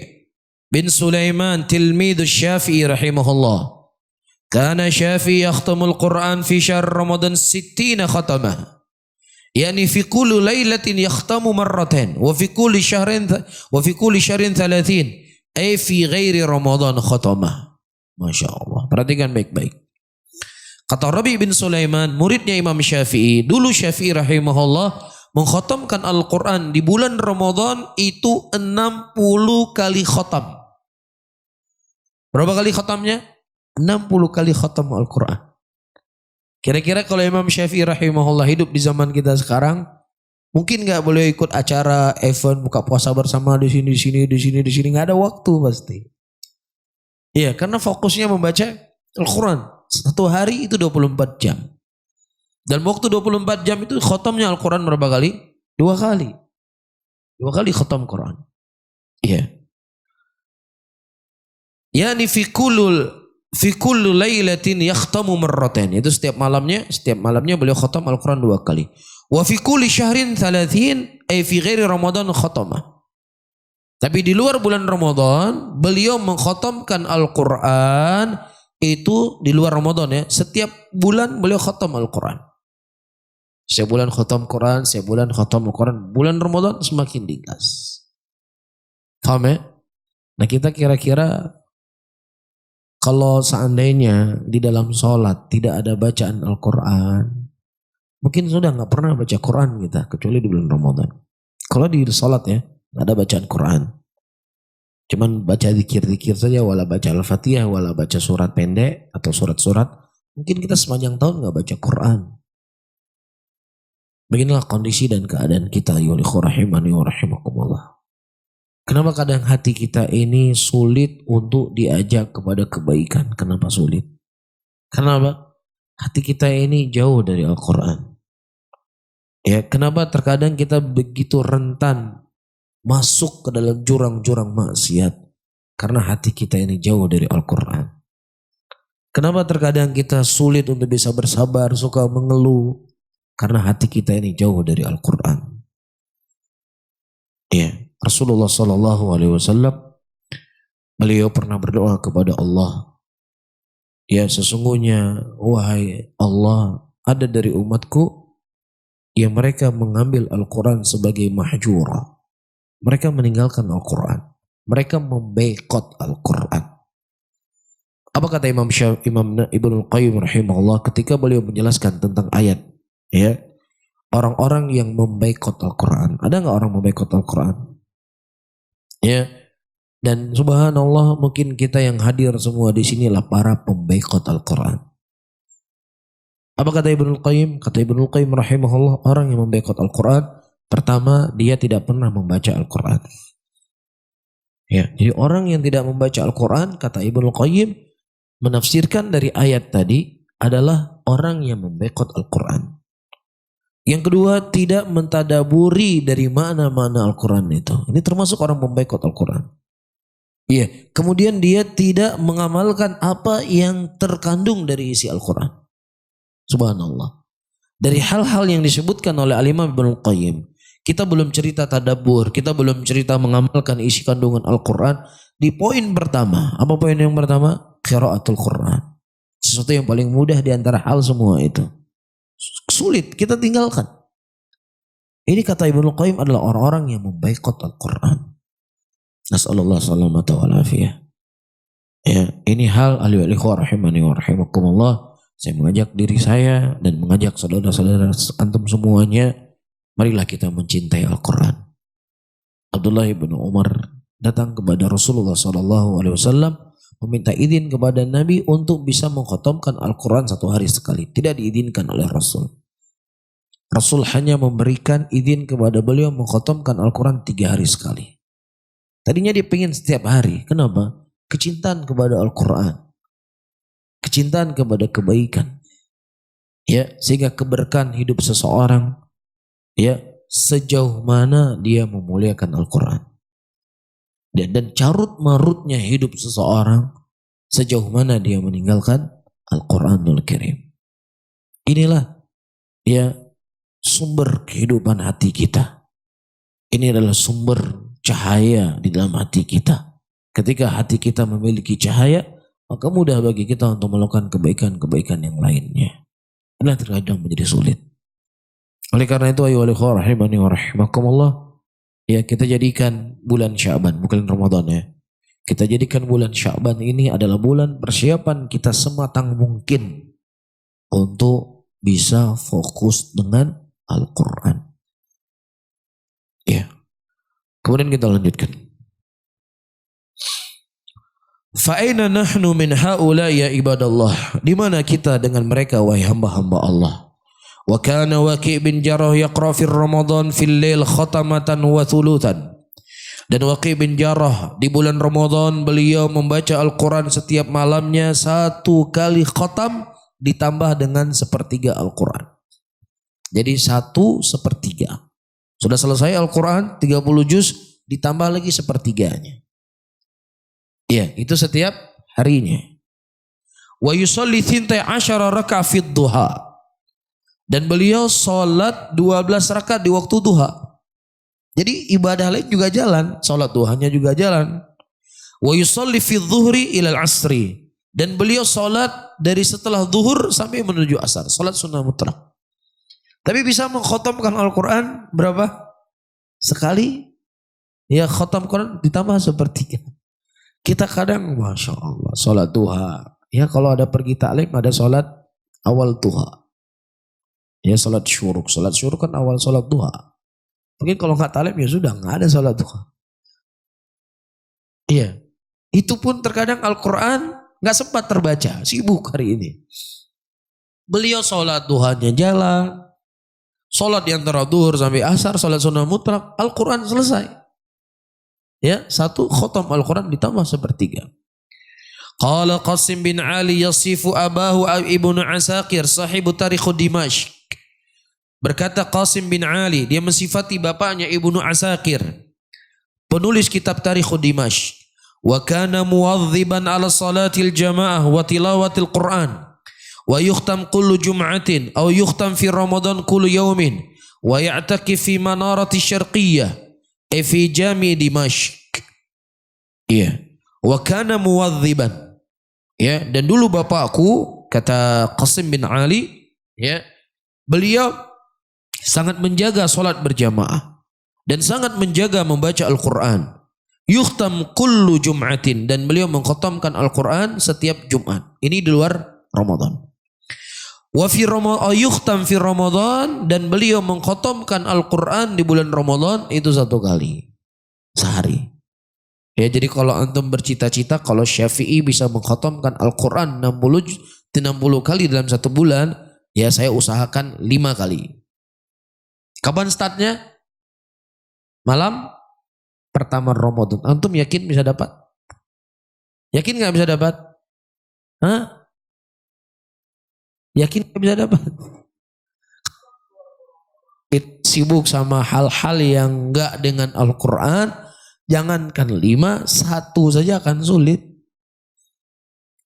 bin Sulaiman tilmidhu Syafi'i rahimahullah. Kana Syafi'i yakhtamul Quran fi syahr Ramadan 60 khatamah. Yani fi kulli lailatin yakhtamu marratan wa fi kulli syahrin 30 ay fi ghairi Ramadan khatamah. Masya Allah. Perhatikan baik-baik. Kata Rabi bin Sulaiman, muridnya Imam Syafi'i, dulu Syafi'i rahimahullah mengkhatamkan Al-Quran di bulan Ramadan itu 60 kali khatam. Berapa kali khatamnya? 60 kali khatam Al-Quran. Kira-kira kalau Imam Syafi'i rahimahullah hidup di zaman kita sekarang, mungkin nggak boleh ikut acara event buka puasa bersama di sini, nggak ada waktu pasti. Iya, karena fokusnya membaca Al-Quran. Satu hari itu 24 jam. Dan waktu 24 jam itu khatamnya Al-Quran berapa kali? 2 kali. 2 kali khatam Quran. Iya. Yani fi kulul fi kulli lailatin yakhtamu marratain. Itu setiap malamnya beliau khatam Al-Quran 2 kali. Wa fi kulli syahrin 30 ay fi ghairi Ramadan khatamah. Tapi di luar bulan Ramadan beliau mengkhatamkan Al-Quran itu di luar Ramadan ya. Setiap bulan beliau khatam Al-Quran. Setiap bulan khatam Quran, setiap bulan khatam Al-Quran. Bulan Ramadan semakin digas. Paham ya? Nah kita kira-kira kalau seandainya di dalam sholat tidak ada bacaan Al-Quran, mungkin sudah nggak pernah baca Quran kita, kecuali di bulan Ramadan. Kalau di sholat ya, nggak ada bacaan Quran. Cuman baca zikir-zikir saja, wala baca Al-Fatihah, wala baca surat pendek atau surat-surat. Mungkin kita sepanjang tahun nggak baca Quran. Beginilah kondisi dan keadaan kita. Rahimani wa rahimakumullah. Kenapa kadang hati kita ini sulit untuk diajak kepada kebaikan? Kenapa sulit? Kenapa? Hati kita ini jauh dari Al-Quran. Ya, kenapa terkadang kita begitu rentan masuk ke dalam jurang-jurang maksiat? Karena hati kita ini jauh dari Al-Quran. Kenapa terkadang kita sulit untuk bisa bersabar, suka mengeluh? Karena hati kita ini jauh dari Al-Quran. Ya, Rasulullah SAW beliau pernah berdoa kepada Allah. Ya, sesungguhnya wahai Allah, ada dari umatku yang mereka mengambil Al-Quran sebagai mahjura. Mereka meninggalkan Al-Quran. Mereka memboikot Al-Quran. Apa kata Imam Ibnul Qayyim rahimahullah ketika beliau menjelaskan tentang ayat, ya, orang-orang yang memboikot Al-Quran. Ada nggak orang memboikot Al-Quran? Ya, dan subhanallah mungkin kita yang hadir semua di sinilah para pemboikot Al-Quran. Apa kata Ibnul Qayyim? Kata Ibnul Qayyim rahimahullah, orang yang memboikot Al-Quran, pertama dia tidak pernah membaca Al-Quran. Ya, jadi orang yang tidak membaca Al-Quran, kata Ibnul Qayyim, menafsirkan dari ayat tadi adalah orang yang memboikot Al-Quran. Yang kedua, tidak mentadaburi dari mana-mana Al-Quran itu. Ini termasuk orang memboikot Al-Quran. Iya, kemudian dia tidak mengamalkan apa yang terkandung dari isi Al-Quran. Subhanallah. Dari hal-hal yang disebutkan oleh Al-Imam Ibnul Qayyim, kita belum cerita tadabbur, kita belum cerita mengamalkan isi kandungan Al-Quran. Di poin pertama, apa poin yang pertama? Qiraatul Quran. Sesuatu yang paling mudah di antara hal semua itu. Sulit kita tinggalkan. Ini kata Ibnul Qayyim adalah orang-orang yang memboikot Al-Quran. Nas'alullah salamata wal afiyah. Ya, ini hal al-ikhwah rahimani wa rahimakumullah. Saya mengajak diri saya dan mengajak saudara-saudara antum semuanya, marilah kita mencintai Al-Quran. Abdullah bin Umar datang kepada Rasulullah SAW meminta izin kepada Nabi untuk bisa mengkhatamkan Al-Quran 1 hari sekali. Tidak diizinkan oleh Rasul. Rasul hanya memberikan izin kepada beliau mengkhatamkan Al-Quran 3 hari sekali. Tadinya dia pengen setiap hari. Kenapa? Kecintaan kepada Al-Quran. Kecintaan kepada kebaikan. Ya, sehingga keberkahan hidup seseorang, ya, sejauh mana dia memuliakan Al-Quran. Dan carut marutnya hidup seseorang sejauh mana dia meninggalkan Al-Quranul Karim. Inilah ya sumber kehidupan hati kita. Ini adalah sumber cahaya di dalam hati kita. Ketika hati kita memiliki cahaya, maka mudah bagi kita untuk melakukan kebaikan-kebaikan yang lainnya. Inilah terkadang menjadi sulit. Oleh karena itu, ayo alikhwah rahimani wa rahimakumullah, ya, kita jadikan bulan Sya'ban, bukan Ramadan ya. Kita jadikan bulan Sya'ban ini adalah bulan persiapan kita sematang mungkin untuk bisa fokus dengan Al-Quran. Ya. Kemudian kita lanjutkan. Fa'aina nahnu min haula ya ibadallah. Di mana kita dengan mereka wahai hamba-hamba Allah? Wa kana Waqi' bin Jarrah yaqra fi Ramadan fil lail khatamatan wa thuluthan. Dan Waqi' bin Jarrah di bulan Ramadan beliau membaca Al-Quran setiap malamnya 1 kali khatam ditambah dengan 1/3 Al-Quran. Jadi 1/3. Sudah selesai Al-Quran 30 juz ditambah lagi 1/3-nya. Ya, itu setiap harinya. Wa yusalli 12 raka'ah fid duha. Dan beliau sholat 12 rakaat di waktu duha. Jadi ibadah lain juga jalan, sholat duhanya juga jalan. Wa yusalli fid dhuhri ila al-asri. Dan beliau sholat dari setelah zuhur sampai menuju asar, sholat sunnah mutlak. Tapi bisa mengkhatamkan Al-Quran berapa? Sekali. Ya khatam Quran ditambah sepertiga. Kita kadang Masya Allah sholat duha. Ya kalau ada pergi taklim ada sholat awal duha. Ya sholat syuruk. Sholat syuruk kan awal sholat duha. Mungkin kalau nggak taklim ya sudah nggak ada sholat duha. Iya. Itu pun terkadang Al-Quran nggak sempat terbaca. Sibuk hari ini. Beliau sholat duhanya jalan. Sholat di antara duhur sampai asar. Sholat sunnah mutlak. Al-Quran selesai. Ya, satu khotam Al-Quran ditambah sepertiga. Qala Qasim bin Ali yasifu abahu ibnu Asakir sahibu tarikh Dimashq. Berkata Qasim bin Ali, dia mensifati bapaknya Ibnu Asakir, penulis kitab tarikh Dimashq. Wa kana muwadhiban ala salatil jamaah wa tilawatil Quran. Wa yukhtam kullu jum'atin aw yukhtam fi Ramadan kullu yawmin wa ya'takif fi manarati syarqiyyah fi jami Dimashq. Iya. Wa kana muwadhiban. Ya, dan dulu bapakku kata Qasim bin Ali, ya, beliau sangat menjaga salat berjamaah dan sangat menjaga membaca Al-Qur'an. Yukhtam kullu jum'atin, dan beliau mengkhatamkan Al-Qur'an setiap Jumat. Ini di luar Ramadan. Wa fi Ramadan yukhtam fi Ramadan, dan beliau mengkhatamkan Al-Qur'an di bulan Ramadan itu 1 kali sehari. Ya, jadi kalau antum bercita-cita kalau Syafi'i bisa mengkhatamkan Al-Qur'an 60 kali dalam 1 bulan, ya saya usahakan 5 kali. Kapan startnya? Malam pertama Ramadan. Antum yakin bisa dapat? Yakin gak bisa dapat? Hah? Yakin gak bisa dapat? Sibuk sama hal-hal yang gak dengan Al-Quran, jangankan 5, 1 saja akan sulit.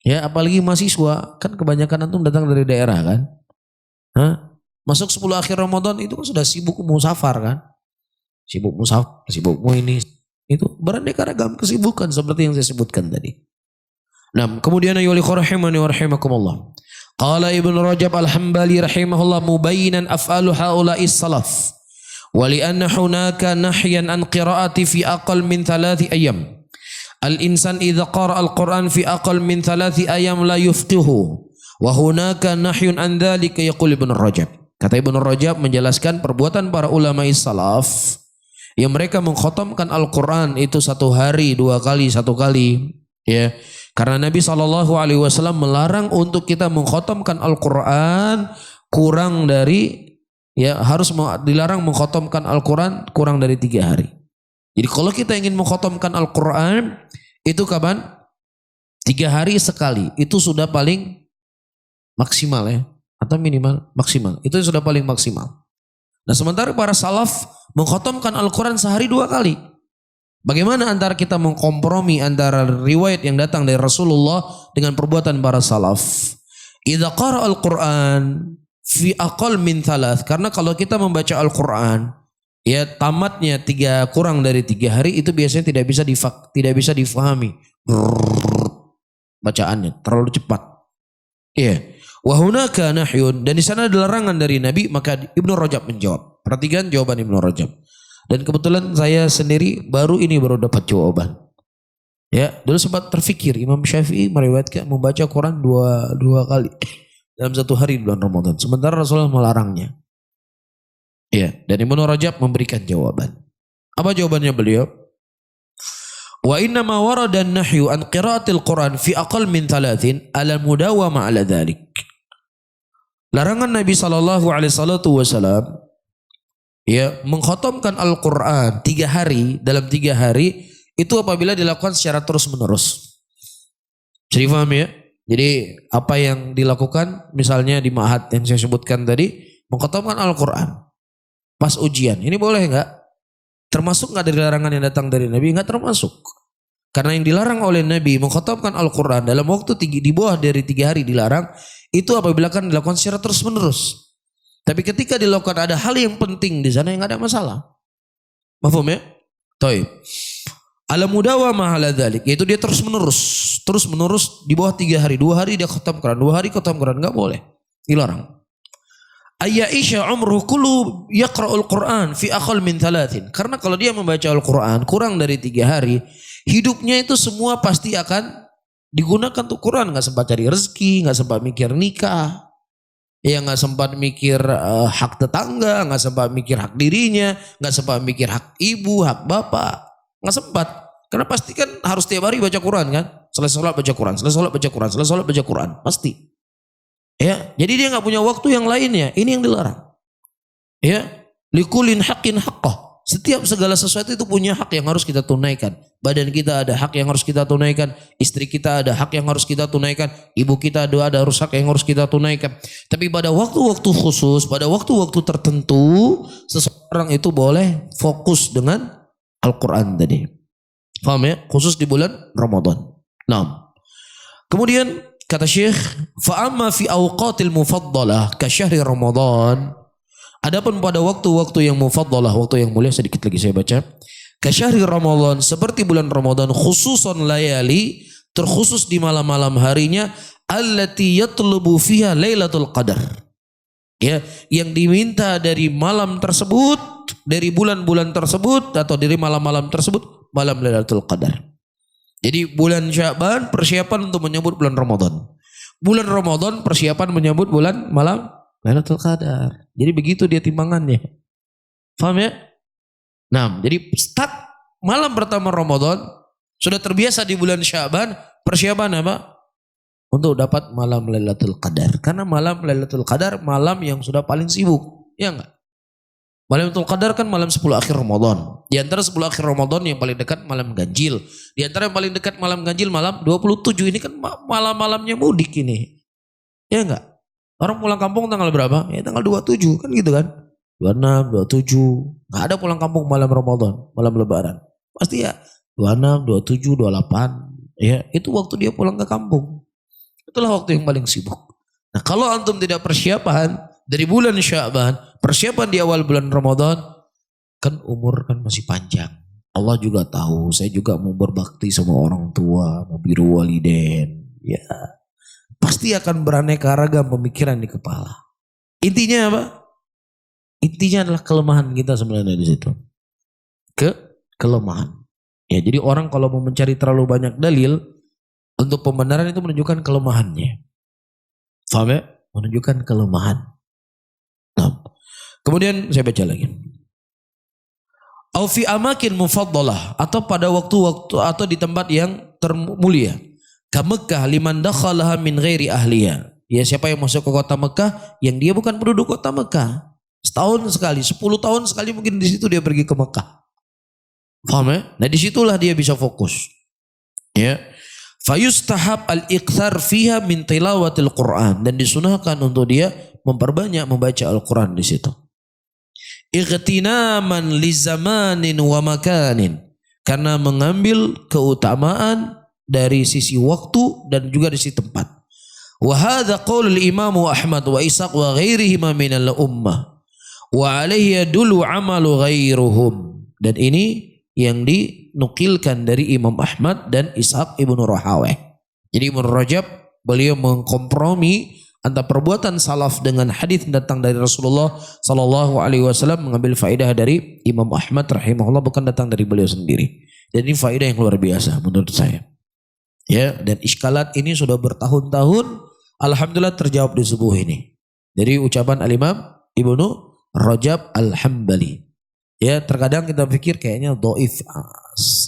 Ya, apalagi mahasiswa, kan kebanyakan antum datang dari daerah kan? Hah? Masuk 10 akhir Ramadan itu kan sudah sibuk musafar kan? Sibuk musafar, sibuk ini. Itu beraneka ragam kesibukan seperti yang saya sebutkan tadi. Nah, kemudian ayuhal rahimani wa rahimakumullah. Qala Ibnu Rajab Al-Hambali rahimahullah mubayyinan af'alu haula'is salaf. Wa li'anna hunaka nahyan an qira'ati fi aqal min 3 ayyam. Al-insan idza qara'a al-Qur'an fi aqal min 3 ayyam la yufqihu. Wa hunaka nahyun an dzalika yaqul Ibnu Rajab. Kata Ibnu Rajab menjelaskan perbuatan para ulama salaf yang mereka mengkhatamkan Al-Quran itu 1 hari, 2 kali, 1 kali, ya. Karena Nabi SAW melarang untuk kita mengkhatamkan Al-Quran kurang dari, ya, harus dilarang mengkhatamkan Al-Quran kurang dari 3 hari. Jadi kalau kita ingin mengkhatamkan Al-Quran itu kapan? 3 hari sekali. Itu sudah paling maksimal ya, atau minimal maksimal. Itu sudah paling maksimal. Nah, sementara para salaf mengkhatamkan Al-Quran sehari 2 kali. Bagaimana antara kita mengkompromi antara riwayat yang datang dari Rasulullah dengan perbuatan para salaf? Idza qara al-Quran fi aqal min 3, karena kalau kita membaca Al-Quran ya tamatnya kurang dari 3 hari itu biasanya tidak bisa difahami. Bacaannya terlalu cepat. Iya. Wa hunaka nahyun, dan di sana ada larangan dari Nabi, maka Ibnu Rajab menjawab. Perhatikan jawaban Ibnu Rajab. Dan kebetulan saya sendiri baru dapat jawaban. Ya, dulu sempat terfikir Imam Syafi'i meriwayatkan membaca Quran dua kali dalam 1 hari di bulan Ramadan. Sementara Rasulullah melarangnya. Ya, dan Ibnu Rajab memberikan jawaban. Apa jawabannya beliau? Wa inna ma warada an-nahyu an qiraatil Quran fi aqal min 3 ala mudawama ala dzalik. Larangan Nabi SAW ya mengkhatamkan Al-Quran 3 hari, dalam 3 hari itu apabila dilakukan secara terus menerus. Jadi paham ya? Jadi apa yang dilakukan misalnya di ma'had yang saya sebutkan tadi, mengkhatamkan Al-Quran pas ujian, ini boleh enggak? Termasuk enggak dari larangan yang datang dari Nabi? Enggak termasuk. Karena yang dilarang oleh Nabi mengkhatamkan Al-Quran dalam waktu di bawah dari 3 hari dilarang. Itu apabila kan dilakukan secara terus menerus. Tapi ketika dilakukan ada hal yang penting di sana yang ada masalah. Paham ya? Taib. Ala mudawamah ala dzalik, yaitu dia terus menerus di bawah 3 hari. 2 hari dia khatam Quran, 2 hari khatam Quran, enggak boleh. Dilarang. Ayya'isha umruhu kullu yaqra'ul Quran fi aqall min 3. Karena kalau dia membaca Al-Quran kurang dari 3 hari, hidupnya itu semua pasti akan digunakan untuk Quran. Enggak sempat cari rezeki, enggak sempat mikir nikah, ya enggak sempat mikir hak tetangga, enggak sempat mikir hak dirinya, enggak sempat mikir hak ibu, hak bapak, enggak sempat. Karena pasti kan harus tiap hari baca Quran kan? Selesai sholat baca Quran, selesai sholat baca Quran, selesai sholat baca Quran, pasti. Ya, jadi dia enggak punya waktu yang lainnya. Ini yang dilarang. Ya, likulin haqqin haqqah. Setiap segala sesuatu itu punya hak yang harus kita tunaikan. Badan kita ada hak yang harus kita tunaikan. Istri kita ada hak yang harus kita tunaikan. Ibu kita ada hak yang harus kita tunaikan. Tapi pada waktu-waktu khusus, pada waktu-waktu tertentu, seseorang itu boleh fokus dengan Al-Quran tadi. Faham ya? Khusus di bulan Ramadan. Nah, kemudian kata Syekh, fa'amma fi awqatil mufaddalah ka syahri Ramadan. Adapun pada waktu-waktu yang mufaddalah, waktu yang mulia, sedikit lagi saya baca. Ka syahri Ramadan, seperti bulan Ramadan, khususon layali, terkhusus di malam-malam harinya, allati yatlubu fiha lailatul qadar. Ya, yang diminta dari malam tersebut, dari bulan-bulan tersebut atau dari malam-malam tersebut, malam Lailatul Qadar. Jadi bulan Sya'ban persiapan untuk menyambut bulan Ramadan. Bulan Ramadan persiapan menyambut bulan malam Lailatul Qadar. Jadi begitu dia timbangannya. Paham ya? Nah, jadi start malam pertama Ramadan sudah terbiasa di bulan Sya'ban, persiapan apa? Untuk dapat malam Lailatul Qadar. Karena malam Lailatul Qadar malam yang sudah paling sibuk. Ya enggak? Malam Lailatul Qadar kan malam 10 akhir Ramadan. Di antara 10 akhir Ramadan yang paling dekat malam ganjil. Di antara yang paling dekat malam ganjil malam 27. Ini kan malam-malamnya mudik ini. Ya enggak? Orang pulang kampung tanggal berapa? Ya tanggal 27 kan gitu kan. 26, 27. Enggak ada pulang kampung malam Ramadan, malam lebaran. Pasti ya 26, 27, 28. Ya, itu waktu dia pulang ke kampung. Itulah waktu yang paling sibuk. Nah, kalau antum tidak persiapan dari bulan Sya'ban, persiapan di awal bulan Ramadan, kan umur kan masih panjang. Allah juga tahu, saya juga mau berbakti sama orang tua, mau biru waliden. Ya, pasti akan beraneka ragam pemikiran di kepala. Intinya apa? Intinya adalah kelemahan kita sebenarnya di situ. Kelemahan. Ya, jadi orang kalau mau mencari terlalu banyak dalil untuk pembenaran itu menunjukkan kelemahannya. Faham ya? Menunjukkan kelemahan. Nah, kemudian saya baca lagi. Au fi amakin mufaddalah, atau pada waktu-waktu atau di tempat yang termulia. Ka Mekkah liman dakhalaha min ghairi ahliya. Ya, siapa yang masuk ke kota Mekah yang dia bukan penduduk kota Mekah. Setahun sekali, 10 tahun sekali mungkin di situ dia pergi ke Mekah. Paham ya? Nah, disitulah dia bisa fokus. Ya. Fayustahab al-iqthar fiha min tilawatil Quran, dan disunahkan untuk dia memperbanyak membaca Al-Quran di situ. Ightinaman li zamanin wa makanin, karena mengambil keutamaan dari sisi waktu dan juga dari sisi tempat. Wa hadza qaulul Imam Ahmad wa Ishaq wa ghairihima minal ummah wa alaihi yadullu amalu ghairuhum. Dan ini yang dinukilkan dari Imam Ahmad dan Ishaq ibnu Rahaweh. Jadi Ibnu Rajab beliau mengkompromi antara perbuatan salaf dengan hadis datang dari Rasulullah sallallahu alaihi wasallam, mengambil faedah dari Imam Ahmad rahimahullah, bukan datang dari beliau sendiri. Dan ini faedah yang luar biasa menurut saya. Ya, dan iskalat ini sudah bertahun-tahun alhamdulillah terjawab di subuh ini. Dari ucapan Al-Imam Ibnu Rajab Al-Hambali. Ya, terkadang kita pikir kayaknya dhaif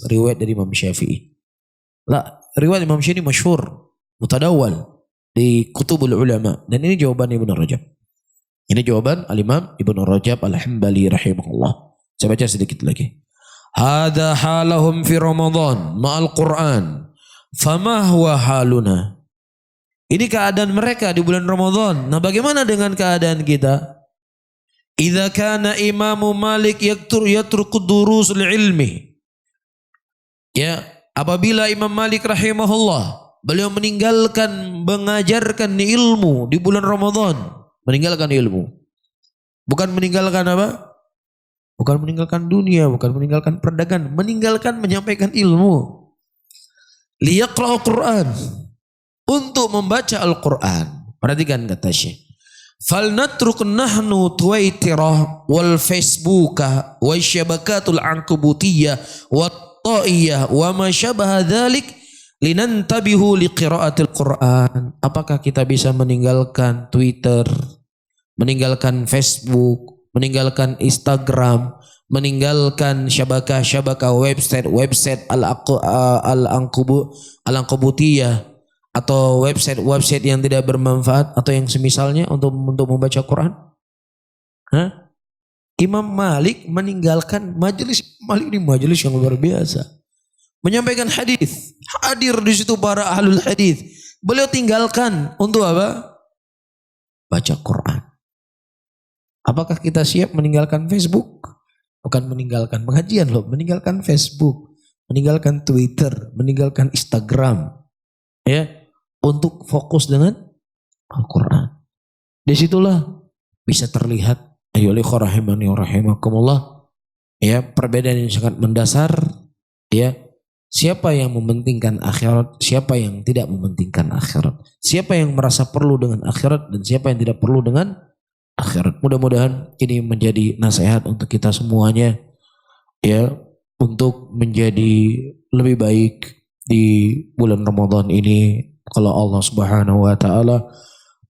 riwayat dari Imam Syafi'i. Lah, riwayat Imam Syafi'i masyhur, mutadawwal di kutubul ulama, dan ini jawaban Ibnu Rajab. Ini jawaban Al-Imam Ibnu Rajab Al-Hambali rahimahullah. Saya baca sedikit lagi. Hadza halahum fi Ramadan ma'al Qur'an. Fama huwa haluna. Ini keadaan mereka di bulan Ramadan. Nah, bagaimana dengan keadaan kita? Idza kana Imam Malik yatruku durusul ilmi. Ya, apabila Imam Malik rahimahullah beliau meninggalkan mengajarkan ilmu di bulan Ramadan, meninggalkan ilmu. Bukan meninggalkan apa? Bukan meninggalkan dunia, bukan meninggalkan perdagangan, meninggalkan menyampaikan ilmu. Liyaqra'ul Quran, untuk membaca Al-Quran. Perhatikan kata Syekh. Falnatruk nahnu Twitterah wal Facebooka wa syabakatul ankubutiyah wa ta'iyah wa ma syabaha dzalik linantabihu liqiraatil Quran. Apakah kita bisa meninggalkan Twitter, meninggalkan Facebook, meninggalkan Instagram, meninggalkan syabakah-syabakah website al-ankubutiyah atau website yang tidak bermanfaat atau yang semisalnya untuk membaca Quran? Hah? Imam Malik meninggalkan majelis. Malik ini majelis yang luar biasa. Menyampaikan hadis, hadir di situ para ahlul hadis. Beliau tinggalkan untuk apa? Baca Quran. Apakah kita siap meninggalkan Facebook? Bukan meninggalkan pengajian loh, meninggalkan Facebook, meninggalkan Twitter, meninggalkan Instagram, ya, untuk fokus dengan Al-Quran. Disitulah bisa terlihat, ayo ikhwah rahimani wa rahimakumullah, ya, perbedaan yang sangat mendasar, ya. Siapa yang mementingkan akhirat, siapa yang tidak mementingkan akhirat, siapa yang merasa perlu dengan akhirat dan siapa yang tidak perlu dengan akhirat. Mudah-mudahan ini menjadi nasihat untuk kita semuanya, ya, untuk menjadi lebih baik di bulan Ramadan ini. Kalau Allah Subhanahu wa taala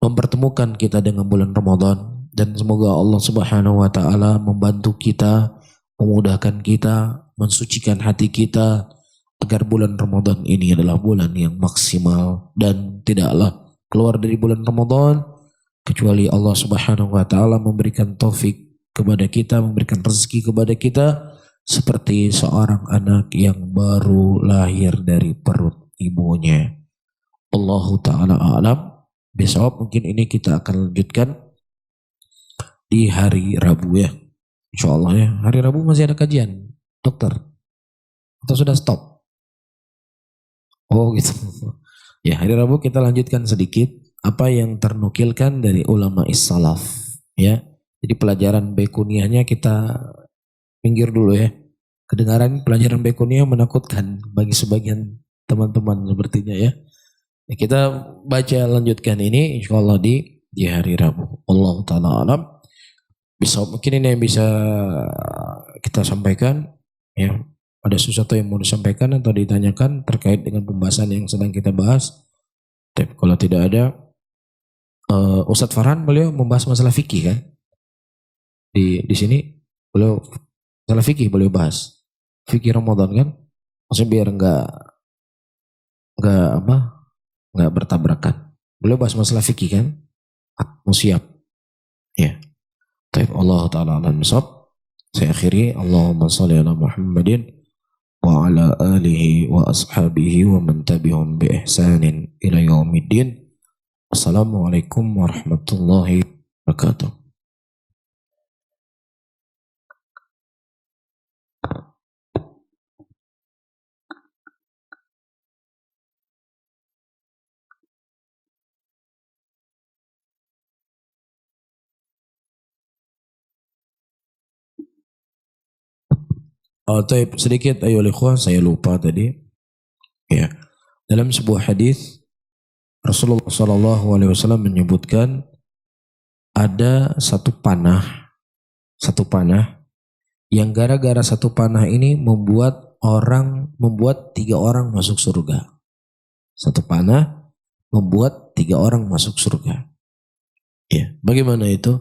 mempertemukan kita dengan bulan Ramadan, dan semoga Allah Subhanahu wa taala membantu kita, memudahkan kita, mensucikan hati kita agar bulan Ramadan ini adalah bulan yang maksimal, dan tidaklah keluar dari bulan Ramadan kecuali Allah Subhanahu wa taala memberikan taufik kepada kita, memberikan rezeki kepada kita seperti seorang anak yang baru lahir dari perut ibunya. Allahu ta'ala a'lam. Besok mungkin ini kita akan lanjutkan di hari Rabu, ya. InsyaAllah, ya. Hari Rabu masih ada kajian, dokter? Atau sudah stop? Oh gitu. Ya, hari Rabu kita lanjutkan sedikit apa yang ternukilkan dari ulama is-salaf, ya. Jadi pelajaran Baikuniahnya kita pinggir dulu, ya. Kedengaran pelajaran Baikuniah menakutkan bagi sebagian teman-teman sepertinya, ya. Kita baca lanjutkan ini insyaallah di hari Rabu. Allah taala alam. Bisa mungkin ini yang bisa kita sampaikan, ya. Ada sesuatu yang mau disampaikan atau ditanyakan terkait dengan pembahasan yang sedang kita bahas? Tapi kalau tidak ada, Ustadz Farhan beliau membahas masalah fikih kan? Di sini beliau masalah fikih beliau bahas. Fikih Ramadan kan? Maksudnya biar enggak bertabrakan. Beliau bahas masalah fikih kan? Mau siap. Ya. Baik, Allah taala alam bisawab. Saya akhiri, Allahumma shalli ala Muhammadin wa ala alihi wa ashabihi wa man tabi'ahum bi ihsanin ila yaumiddin. Assalamualaikum warahmatullahi wabarakatuh. Sedikit ayo ikhwah, saya lupa tadi. Ya. Dalam sebuah hadis Rasulullah SAW menyebutkan ada satu panah yang gara-gara satu panah ini membuat 3 orang masuk surga. Satu panah membuat 3 orang masuk surga. Ya, bagaimana itu?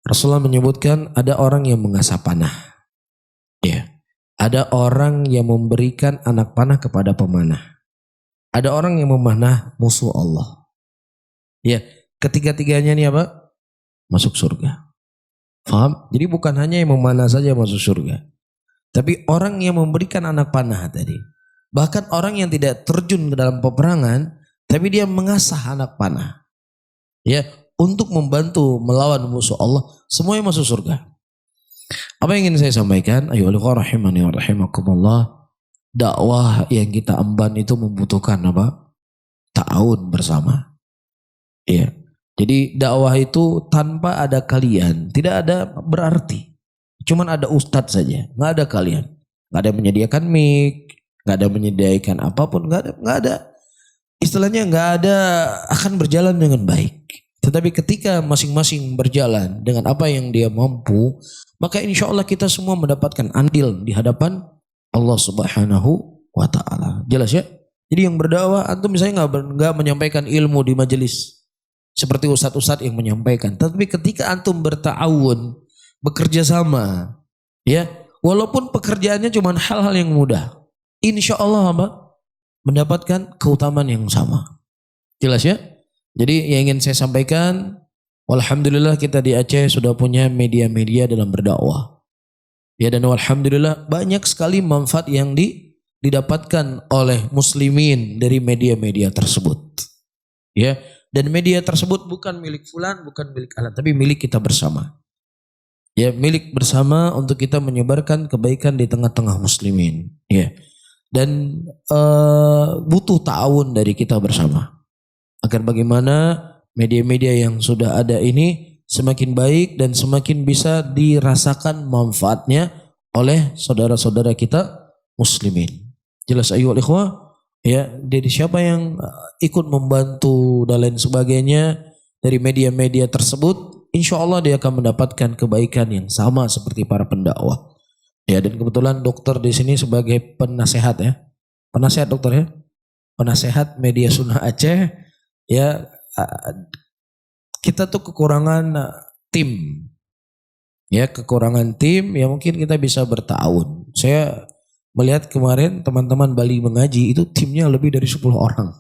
Rasulullah menyebutkan ada orang yang mengasah panah. Ya, ada orang yang memberikan anak panah kepada pemanah. Ada orang yang memanah musuh Allah. Ya, ketiga-tiganya ini apa? Masuk surga. Faham? Jadi bukan hanya yang memanah saja masuk surga, tapi orang yang memberikan anak panah tadi. Bahkan orang yang tidak terjun ke dalam peperangan, tapi dia mengasah anak panah. Ya, untuk membantu melawan musuh Allah, semuanya masuk surga. Apa yang ingin saya sampaikan? Ayo rahimani wa rahimakumullah. dakwah yang kita emban itu membutuhkan apa? Ta'awun bersama. Iya. Jadi dakwah itu tanpa ada kalian tidak ada berarti. Cuman ada ustadz saja, nggak ada kalian. Nggak ada yang menyediakan mic, nggak ada menyediakan apapun, nggak ada. Istilahnya nggak ada akan berjalan dengan baik. Tetapi ketika masing-masing berjalan dengan apa yang dia mampu, maka insya Allah kita semua mendapatkan andil di hadapan Allah Subhanahu wa Ta'ala. Jelas ya? Jadi yang berdakwah, antum misalnya nggak menyampaikan ilmu di majelis seperti ustadz-ustadz yang menyampaikan. Tapi ketika antum berta'awun, bekerja sama, ya, walaupun pekerjaannya cuma hal-hal yang mudah, insya Allah apa? Mendapatkan keutamaan yang sama. Jelas ya? Jadi yang ingin saya sampaikan, alhamdulillah kita di Aceh sudah punya media-media dalam berdakwah. Ya, dan alhamdulillah banyak sekali manfaat yang didapatkan oleh muslimin dari media-media tersebut. Ya, dan media tersebut bukan milik fulan, bukan milik alan, tapi milik kita bersama. Ya, milik bersama untuk kita menyebarkan kebaikan di tengah-tengah muslimin. Ya, dan butuh ta'awun dari kita bersama. Agar bagaimana media-media yang sudah ada ini semakin baik dan semakin bisa dirasakan manfaatnya oleh saudara-saudara kita muslimin. Jelas ayyuhal ikhwah? Ya, jadi siapa yang ikut membantu dan lain sebagainya dari media-media tersebut, insya Allah dia akan mendapatkan kebaikan yang sama seperti para pendakwah. Ya, dan kebetulan dokter di sini sebagai penasehat ya, penasehat dokter ya, penasehat media Sunnah Aceh. Ya, kita tuh kekurangan tim. Ya, kekurangan tim, ya mungkin kita bisa bertahun. Saya melihat kemarin teman-teman Bali mengaji itu timnya lebih dari 10 orang.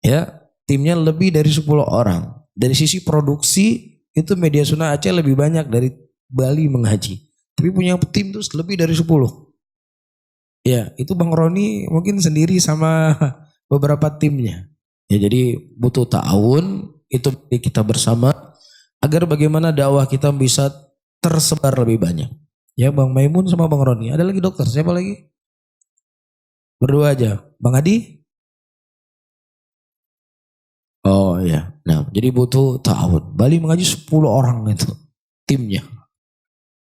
Ya, timnya lebih dari 10 orang. Dari sisi produksi itu media Sunnah Aceh lebih banyak dari Bali mengaji. Tapi punya tim itu lebih dari 10. Ya, itu Bang Roni mungkin sendiri sama beberapa timnya. Ya, jadi butuh ta'awun itu kita bersama agar bagaimana dakwah kita bisa tersebar lebih banyak. Ya, Bang Maimun sama Bang Roni. Ada lagi dokter, siapa lagi? Berdua aja. Bang Adi? Oh ya. Nah, jadi butuh ta'awun. Bali mengaji 10 orang itu timnya.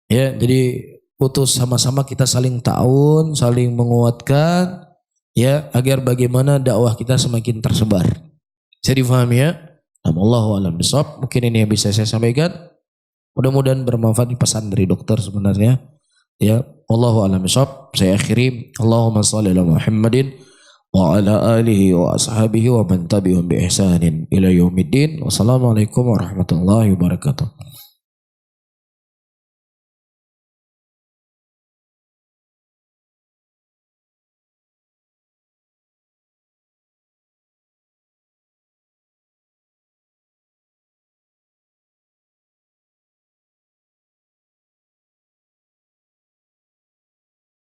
Ya, jadi butuh sama-sama kita saling ta'awun, saling menguatkan ya agar bagaimana dakwah kita semakin tersebar. Saya difahami ya? Allahu a'lam bishawab. Mungkin ini yang bisa saya sampaikan. Mudah-mudahan bermanfaat di pesan dari dokter sebenarnya. Ya, Allahu a'lam bishawab. Saya akhiri, Allahumma shalli ala Muhammadin wa ala alihi wa ashabihi wa man tabi'ahum bi ihsanin ila yaumiddin. Wassalamualaikum warahmatullahi wabarakatuh.